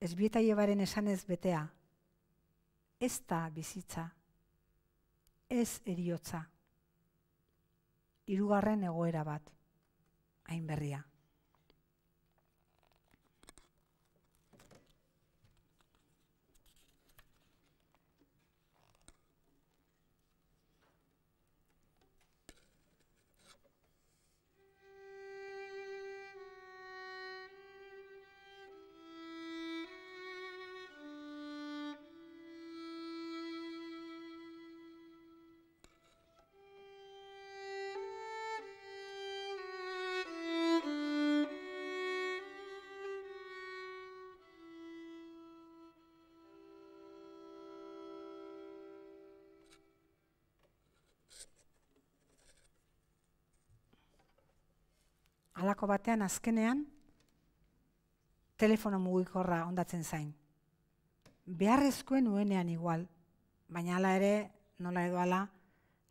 Ezbietaiebaren esanez betea, ez da bizitza, ez heriotza. Hirugarren egoera bat, hain berria. Halako batean azkenean, telefono mugikorra ondatzen zain. Beharrezkoen nuenean igual, baina hala ere, nola edo hala,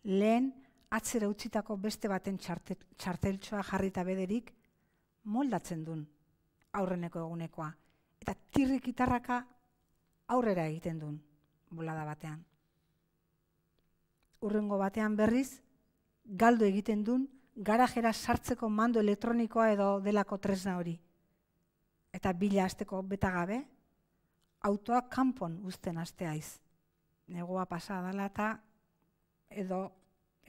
lehen atzera utzitako beste baten txarteltxoa jarrita bederik moldatzen dun aurreneko egunekoa. Eta tirrik gitarraka aurrera egiten dun bolada batean. Hurrengo batean berriz, galdu egiten dun garajera sartzeko mando elektronikoa edo delako tresna hori. Eta bila hasteko beta gabe, autoak kanpon uzten hasteiz. Negoa pasa dela eta edo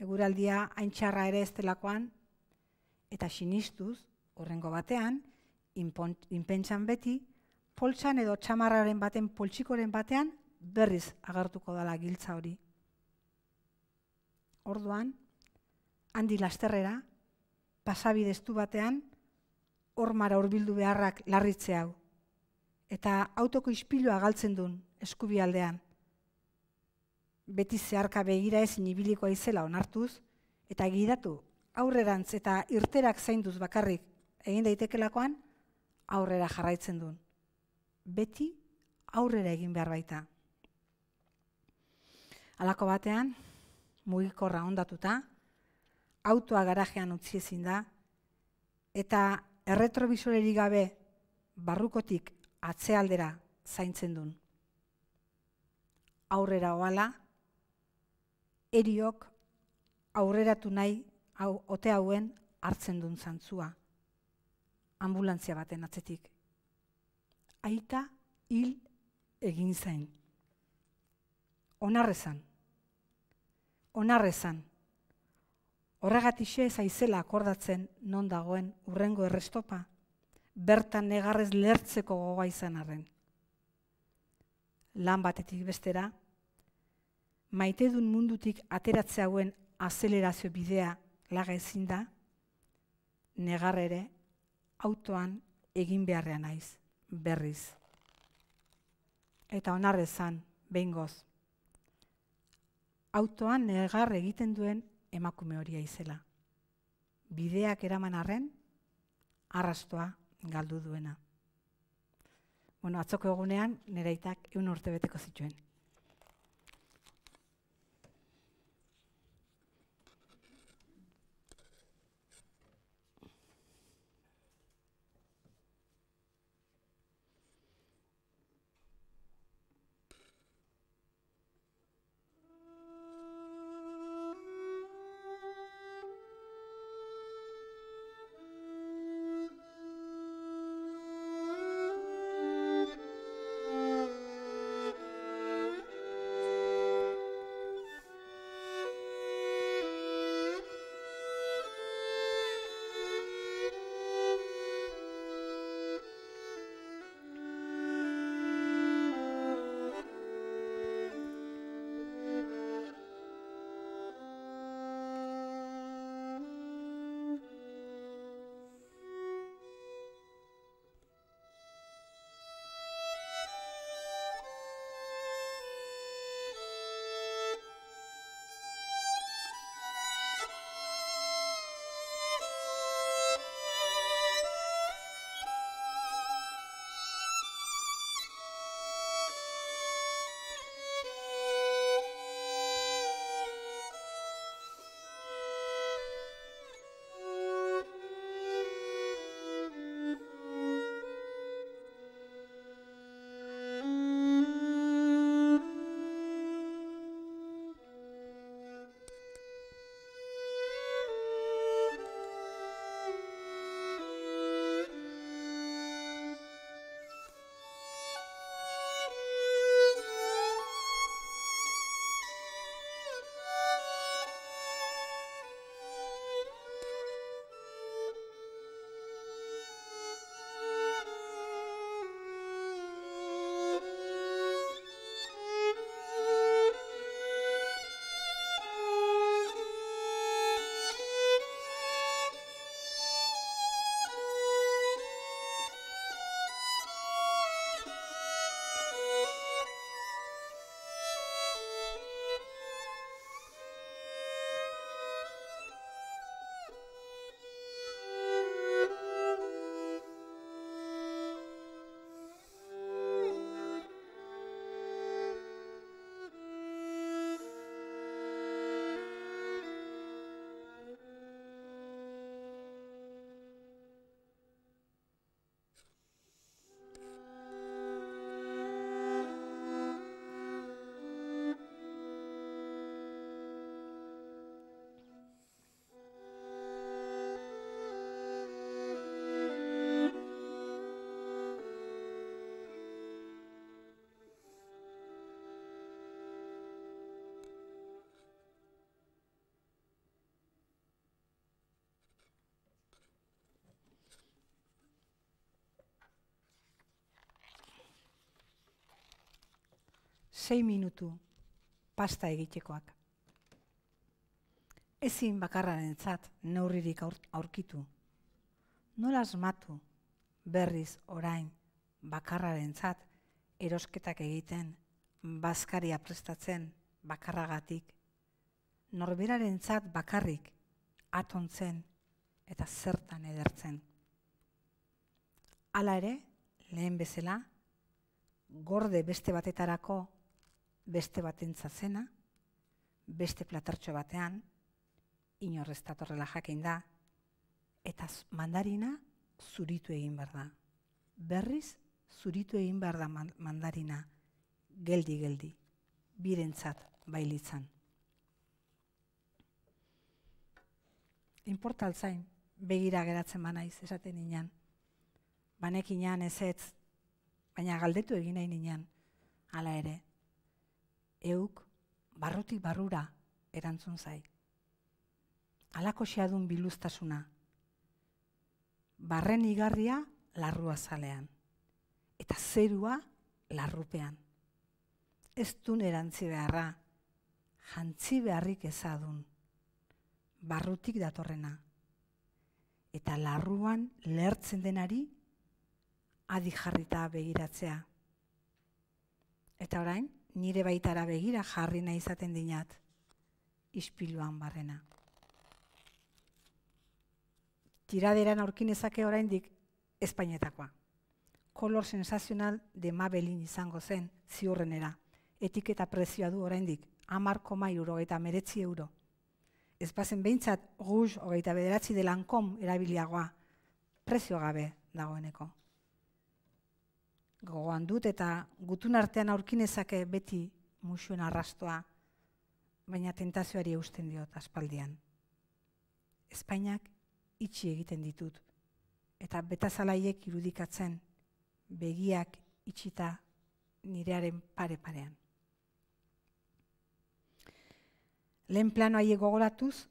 eguraldia haintxarra ere ez delakoan, eta sinistuz, horrengo batean, inpentsan beti, poltsan edo txamarraren baten poltsikoren batean, berriz agertuko dela giltza hori. Orduan, handi lasterrera, pasabideztu batean, hormara hurbildu beharrak larritze hau. Eta autoko ispilua galtzen duen eskubialdean. Beti zeharka begira ezin ibilikoa izela onartuz, eta gidatu aurrerantz eta irterak zainduz bakarrik egin daitekelakoan, aurrera jarraitzen duen. Beti aurrera egin behar baita. Halako batean, mugikorra hondatuta, autoa garajean utzi ezin da, eta erretrobisorerik gabe barrukotik atzealdera zaintzen duen. Aurrera ohala, eriok aurreratu nahi ote hauen hartzen duen zantzua, ambulantzia baten atzetik. Aita hil egin zain. Onarrezan. Horregatixe zaizela akordatzen non dagoen hurrengo errestopa, bertan negarrez lertzeko gogoa izan arren. Lan batetik bestera, maite dun mundutik ateratze hauen azelerazio bidea laga ezin da, negar ere autoan egin beharrean naiz, berriz. Eta onarrezan, behingoz, autoan negar egiten duen emakume horia izela. Bideak eraman arren, arrastoa galdu duena. Atzoko egunean, nire aitak 100 urte beteko zituen. Sei minutu pasta egitekoak. Ezin bakarrarentzat neurririk aurkitu. Nola asmatu berriz orain bakarrarentzat erosketak egiten, bazkaria prestatzen bakarragatik, norberarentzat bakarrik atontzen eta zertan edertzen. Hala ere, lehen bezala, gorde beste batetarako, beste batentzat zena, beste platartxo batean, inorrez datorrela jakin da, eta mandarina zuritu egin behar da. Berriz, zuritu egin behar da mandarina, geldi, birentzat bailitzan. Inporta altzain, begira geratzen banaiz, esaten ninan. Banekinan ezetz, baina galdetu egin nahi ninan, hala ere. Euk, barrutik barrura erantzun zai. Halako xeadun biluztasuna. Barren igarria larrua zalean, eta zerua larrupean. Ez dun erantzi beharra, jantzi beharrik ezadun. Barrutik datorrena. Eta larruan lehertzen denari adi jarrita begiratzea. Eta orain, nire baitara begira jarri nahi izaten dinat, ispiluan barrena. Tiraderan aurkinezake oraindik Espainetakoa. Kolor sensazional de Mabelin izango zen, ziurrenera. Etiketa prezioa du oraindik, 10,69 euro. Ez bazen behintzat Rouge 29 de Lancôme erabiliagoa, prezio gabe dagoeneko. Gogoan dut eta gutun artean aurkinezake beti musuen arrastoa, baina tentazioari eusten diot aspaldian. Espainiak itxi egiten ditut, eta betazalaiek irudikatzen, begiak itxita nirearen pare-parean. Lehen plano haiek gogoratuz,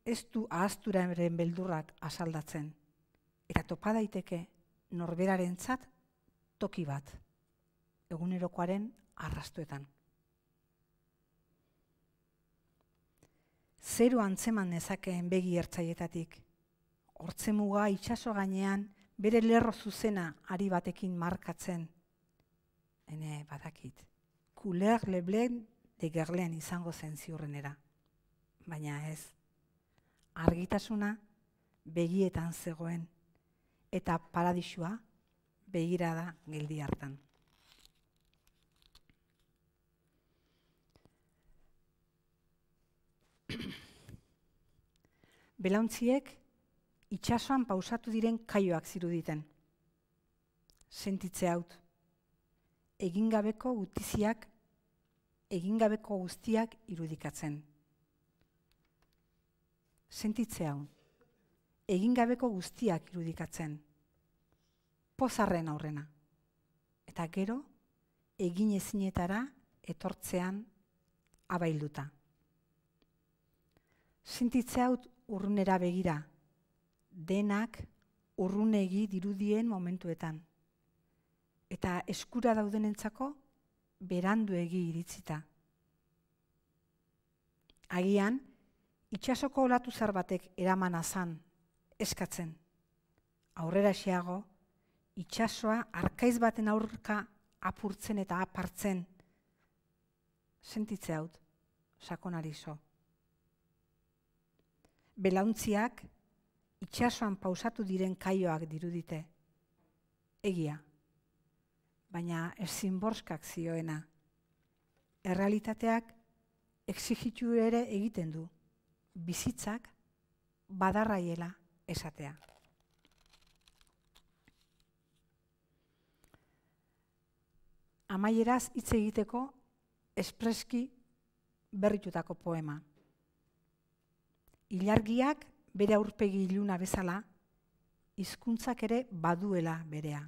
ez du ahazturaren beldurrak asaldatzen, eta topa daiteke norberarentzat toki bat, egunerokoaren arrastuetan. Zeru antzeman nezakeen begi ertzaietatik, hortzemuga itsaso gainean bere lerro zuzena ari batekin markatzen. Hene badakit, Couleur le Bleu de Guerlain izango zen ziurrenera. Baina ez, argitasuna begietan zegoen, eta paradisua begirada geldi hartan. Belauntziek itsasoan pausatu diren kaioak ziruditen. Sentitze haut, egingabeko guztiak irudikatzen. Sentitze hau, egingabeko guztiak irudikatzen. Pozarren aurrena. Eta gero, egin ezinetara etortzean abailduta. Sentitze haut urrunera begira, denak urrunegi dirudien momentuetan. Eta eskura daudenentzako beranduegi iritzita. Agian, itsasoko olatu zar batek eramana zan, eskatzen. Aurrera xeago, itsasoa arkaiz baten aurka apurtzen eta apartzen. Sentitze haut, sakonari zo. Belauntziak itsasoan pausatu diren kaioak dirudite. Egia, baina ezin borskak zioena. Errealitateak exigitu ere egiten du. Bizitzak badarraiela esatea. Amaieraz hitz egiteko espreski berritutako poema. Ilargiak bere aurpegi iluna bezala, hizkuntzak ere baduela berea.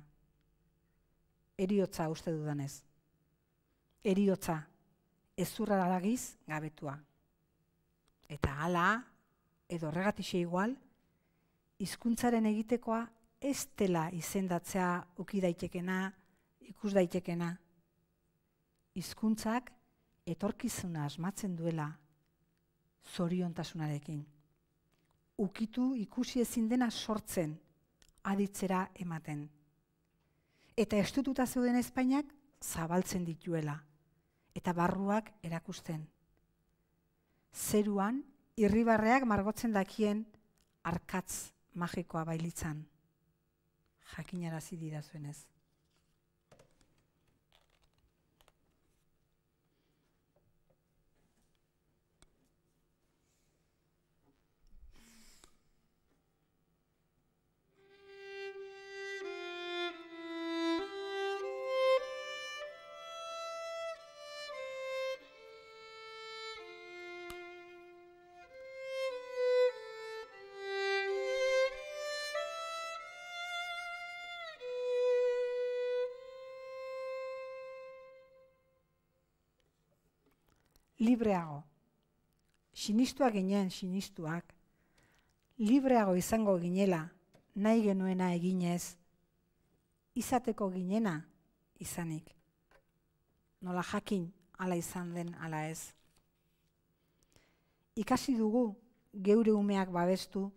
Heriotza uste dudanez. Heriotza, ezurraragiz gabetua. Eta hala, edo horregatixe igual, hizkuntzaren egitekoa ez dela izendatzea uki daitekena, ikus daitekena. Hizkuntzak etorkizuna asmatzen duela zoriontasunarekin. Ukitu ikusi ezin dena sortzen, aditzera ematen. Eta estututa zeuden Espainiak zabaltzen dituela, eta barruak erakusten. Zeruan, irribarreak margotzen dakien arkatz magikoa bailitzan. Jakinarazi didazuenez. libreago. Sinistuak ginen, sinistuak. Libreago izango ginela, nahi genuena eginez, izateko ginena izanik. Nola jakin, ala izan den, ala ez. Ikasi dugu geure umeak babestu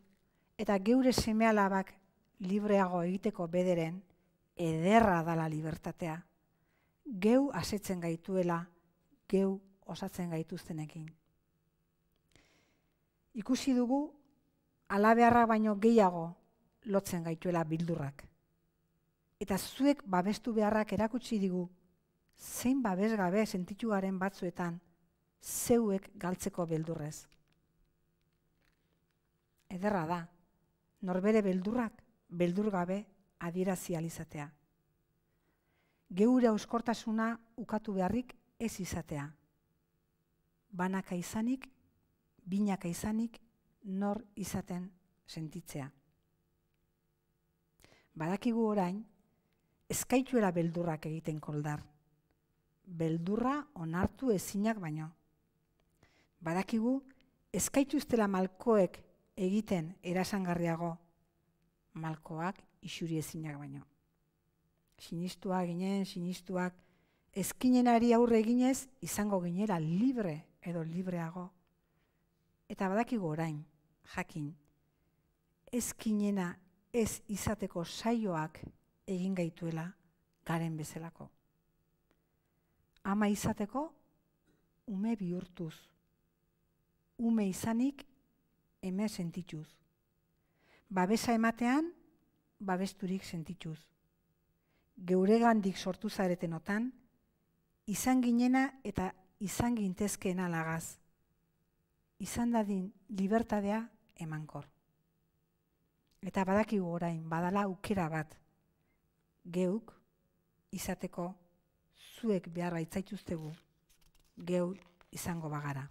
eta geure seme-alabak libreago egiteko bederen ederra dala libertatea. Geu asetzen gaituela, geu osatzen gaituztenekin. Ikusi dugu halabeharrak baino gehiago lotzen gaituela beldurrak. Eta zuek babestu beharrak erakutsi digu, zein babesgabe sentitu garen batzuetan, zeuek galtzeko beldurrez. Ederra da, norbere beldurrak beldur gabe adierazi ahal izatea. Geure euskortasuna ukatu beharrik ez izatea. Banaka izanik, binaka izanik, nor izaten sentitzea. Badakigu orain, eskaituera beldurrak egiten koldar. Beldurra onartu ezinak baino. Badakigu, eskaituztela malkoek egiten erasangarriago, malkoak isuri ezinak baino. Sinistuak ginen, sinistuak, ezkinenari aurre eginez, izango ginela libre edo libreago. Eta badakigu orain, jakin, ezkinena ez izateko saioak egin gaituela garen bezalako. Ama izateko, ume bihurtuz. Ume izanik, eme sentituz. Babesa ematean, babesturik sentituz. Geuregandik sortu zaretenotan, izan ginena eta izan gintezkeena lagaz. Izan dadin libertadea emankor. Eta badakigu orain, badala aukera bat, geuk izateko zuek beharra itzaituztegu, geu izango bagara.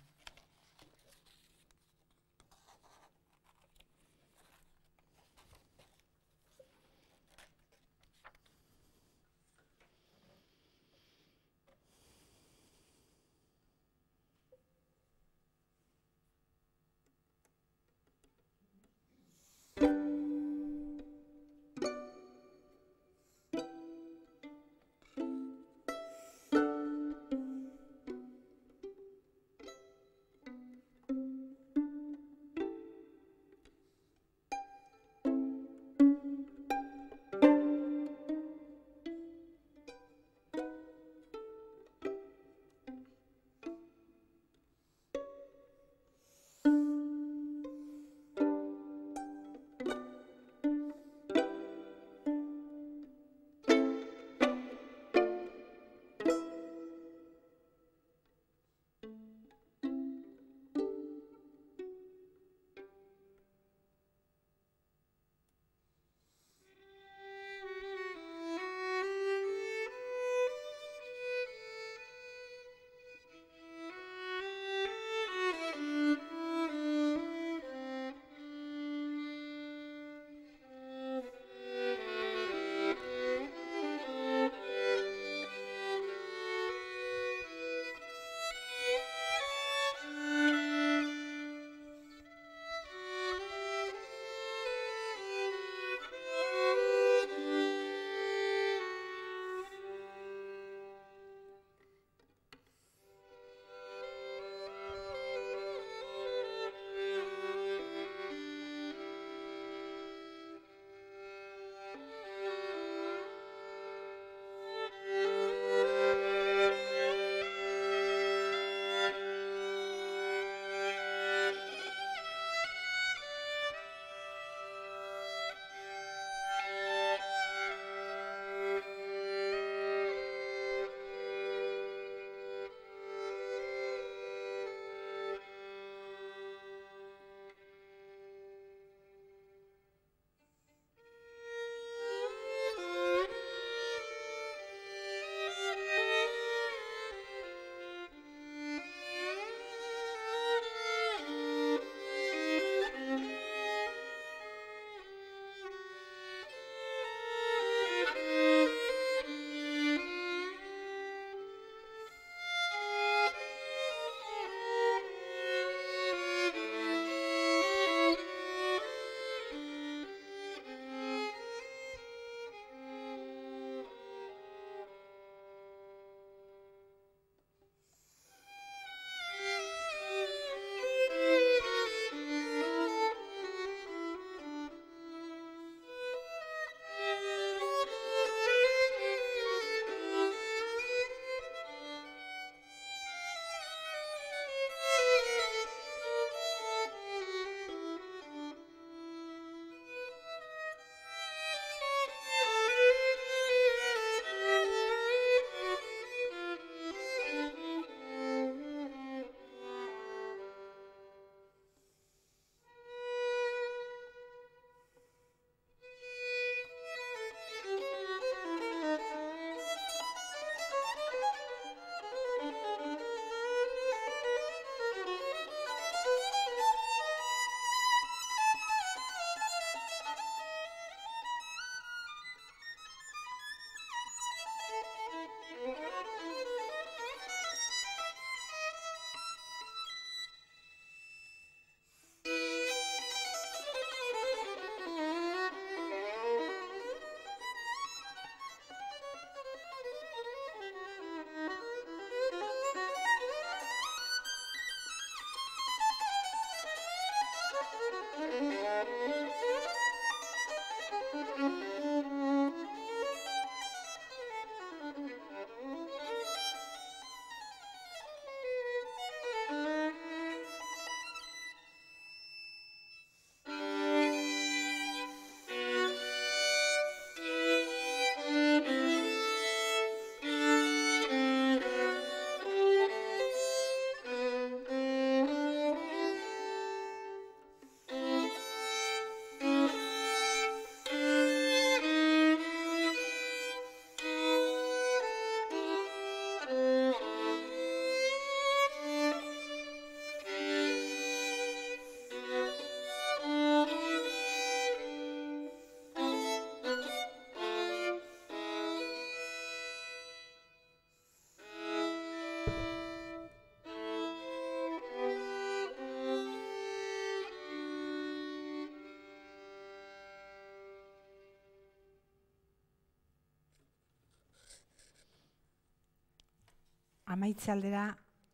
amaitze aldera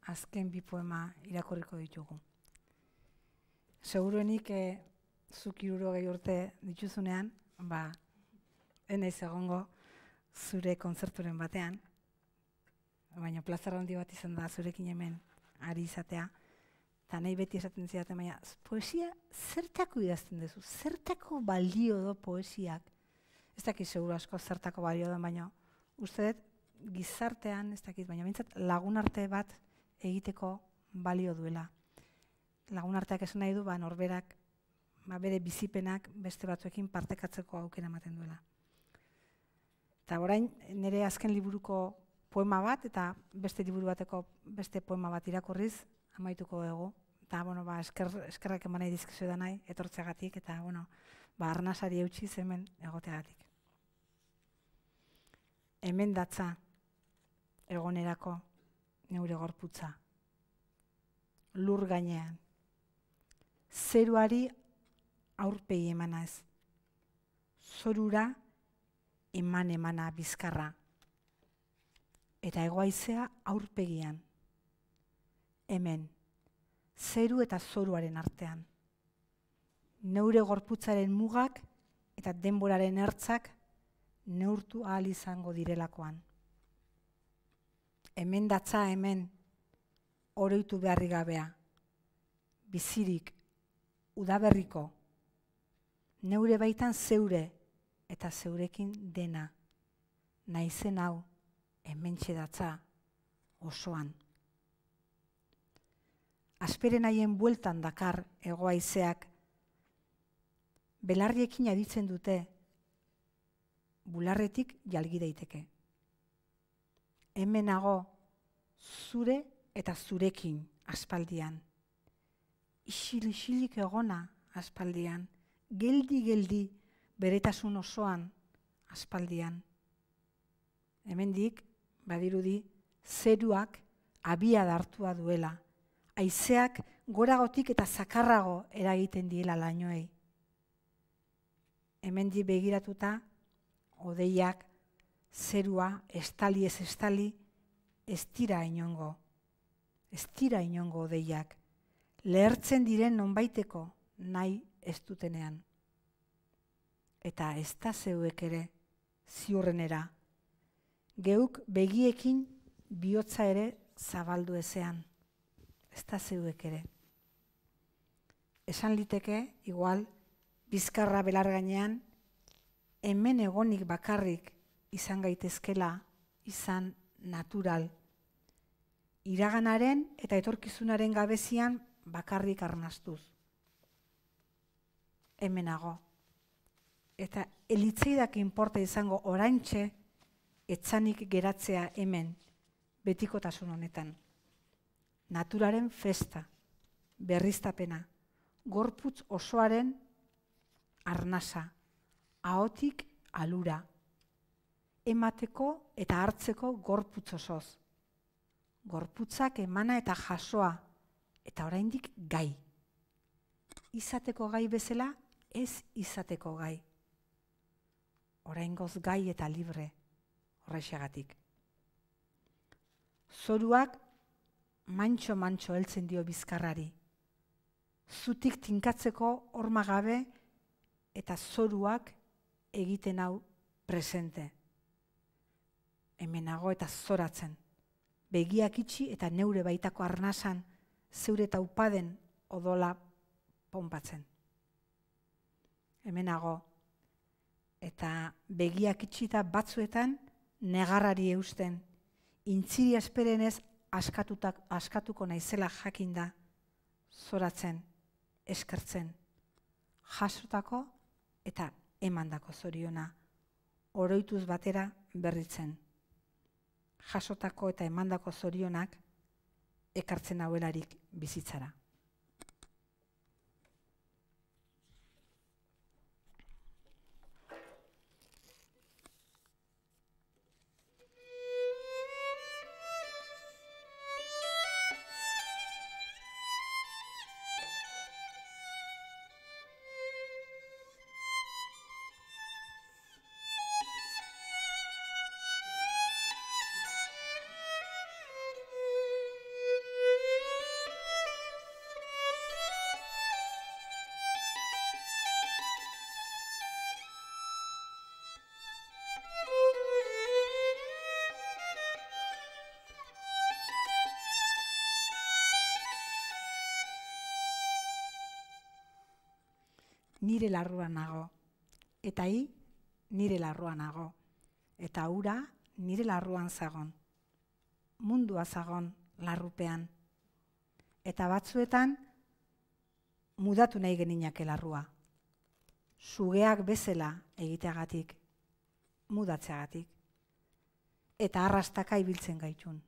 azken bi poema irakurriko ditugu. Seguruenik zuk 60 urte dituzunean, enaiz egongo zure kontzerturen batean, baina plazara handi bat izan da zurekin hemen ari izatea, eta nahi beti esaten zidaten, baina poesia zertako idazten duzu, zertako balio do poesiak. Ez dakit seguru asko zertako balio do, baina uste dut gizartean, ez dakit, baina bintzat lagunarte bat egiteko balio duela. Lagunarteak esan nahi du, norberak, bere bizipenak beste batzuekin partekatzeko aukera ematen duela. Eta orain, nire azken liburuko poema bat, eta beste liburu bateko beste poema bat irakurriz, amaituko dugu. Eta, eskerrak eman nahi dizkizu da nahi, etortzeagatik, eta, arnasari eutxiz hemen egoteagatik. Hemen datza, egonerako, neure gorputza. Lur gainean. Zeruari aurpegi emana ez. Zorura emana bizkarra. Eta hegoaizea aurpegian. Hemen, zeru eta zoruaren artean. Neure gorputzaren mugak eta denboraren ertzak neurtu ahal izango direlakoan. Hemen datza hemen, oroitu beharri gabea. Bizirik, udaberriko, neure baitan zeure eta zeurekin dena. Naizen hau, hementxe datza, osoan. Asperen haien bueltan dakar hegoaizeak, belarriekin aditzen dute, bularretik jalgi daiteke. Hemenago, zure eta zurekin aspaldian. Isilik egona aspaldian, geldi beretasun osoan aspaldian. Hemendik, badirudi, zeruak abia hartua duela, haizeak goragotik eta zakarrago eragiten diela lainoei. Hemendik begiratuta, hodeiak, zerua, estali ez estali, ez dira inongo hodeiak, lehertzen diren nonbaiteko nahi ez dutenean. Eta ez da zeuek ere, ziurrenera, geuk begiekin bihotza ere zabaldu ezean, ez da zeuek ere. Esan liteke, igual, bizkarra belar gainean, hemen egonik bakarrik izan gaitezkela, izan natural. Iraganaren eta etorkizunaren gabezian bakarrik arnastuz. Hemenago. Eta elitzeidak inporta izango oraintxe, etzanik geratzea hemen, betikotasun honetan. Naturaren festa, berriztapena, gorputz osoaren arnasa, ahotik alura, emateko eta hartzeko gorputz osoz. Gorputzak emana eta jasoa, eta oraindik gai. Izateko gai bezala, ez izateko gai. Oraingoz gai eta libre, horrexegatik. Zoruak mantxo heltzen dio bizkarrari. Zutik tinkatzeko horma gabe eta zoruak egiten hau presente. Hemenago eta zoratzen. Begiak itxi eta neure baitako arnasan zeure taupaden odola ponpatzen. Hemenago. Eta begiak itxita batzuetan negarrari eusten, intziri esperenez askatuko naizela jakinda, zoratzen, eskertzen, jasotako eta emandako zoriona, oroituz batera berritzen. Jasotako eta emandako zorionak ekartzen hauelarik bizitzara. nire larruan nago. Eta hi, nire larruan nago. Eta ura, nire larruan zagon. Mundua zagon larrupean. Eta batzuetan, mudatu nahi geninake larrua. Sugeak bezala egiteagatik, mudatzeagatik. Eta arrastaka ibiltzen gaitun.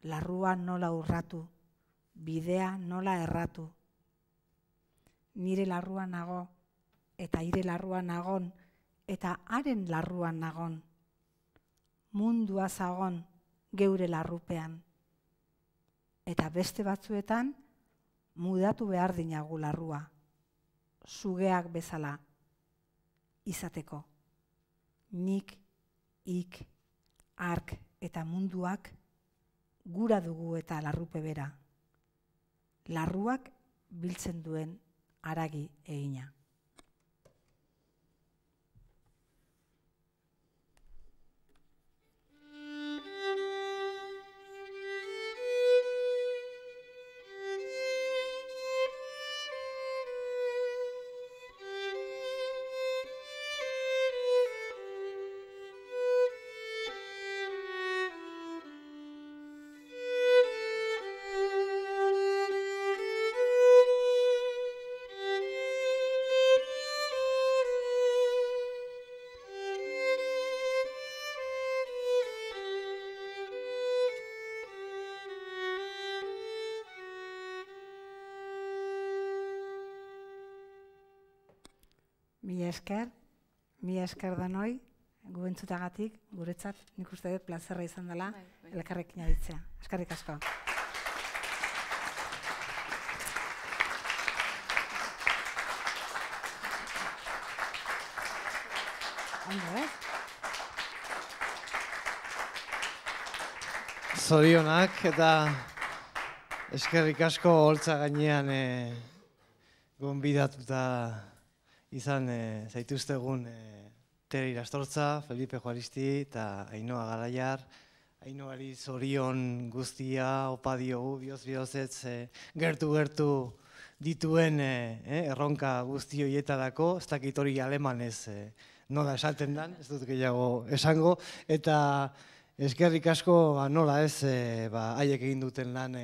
Larrua nola urratu, bidea nola erratu. Nire larruan nago, eta hire larruan nagon, eta haren larruan nagon. Mundua zagon geure larrupean. Eta beste batzuetan, mudatu behar dinagu larrua. Sugeak bezala izateko. Nik, ik, ark eta munduak gura dugu eta larrupe bera. Larruak biltzen duen haragi egina. Mila esker danoi, gu entzutagatik, guretzat, nik uste dut plazerra izan dela, elkarrekin aditzea. Eskerrik asko. Ondo, Zorionak eta eskerrik asko holtza gainean gonbidatuta izan zaituztegun Tere Irastortza, Felipe Juaristi eta Ainhoa Garaiar. Ainhoari zorion guztia opa diogu, bihotz-bihotzetz gertu dituen erronka guzti horietarako, ez dakit hori alemanez nola esaten den, ez dut gehiago esango, eta eskerrik asko nola ez haiek egin duten lan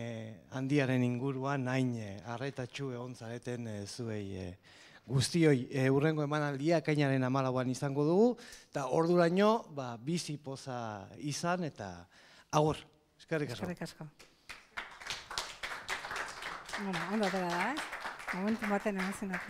handiaren inguruan, hain arretatxu egon zareten zuei guztioi. Hurrengo emanaldia ekainaren 14an izango dugu, eta orduraino bizi poza izan eta agur. Eskerrik asko. Eskerrik asko. Ondo atera da, Momentu baten emazionak.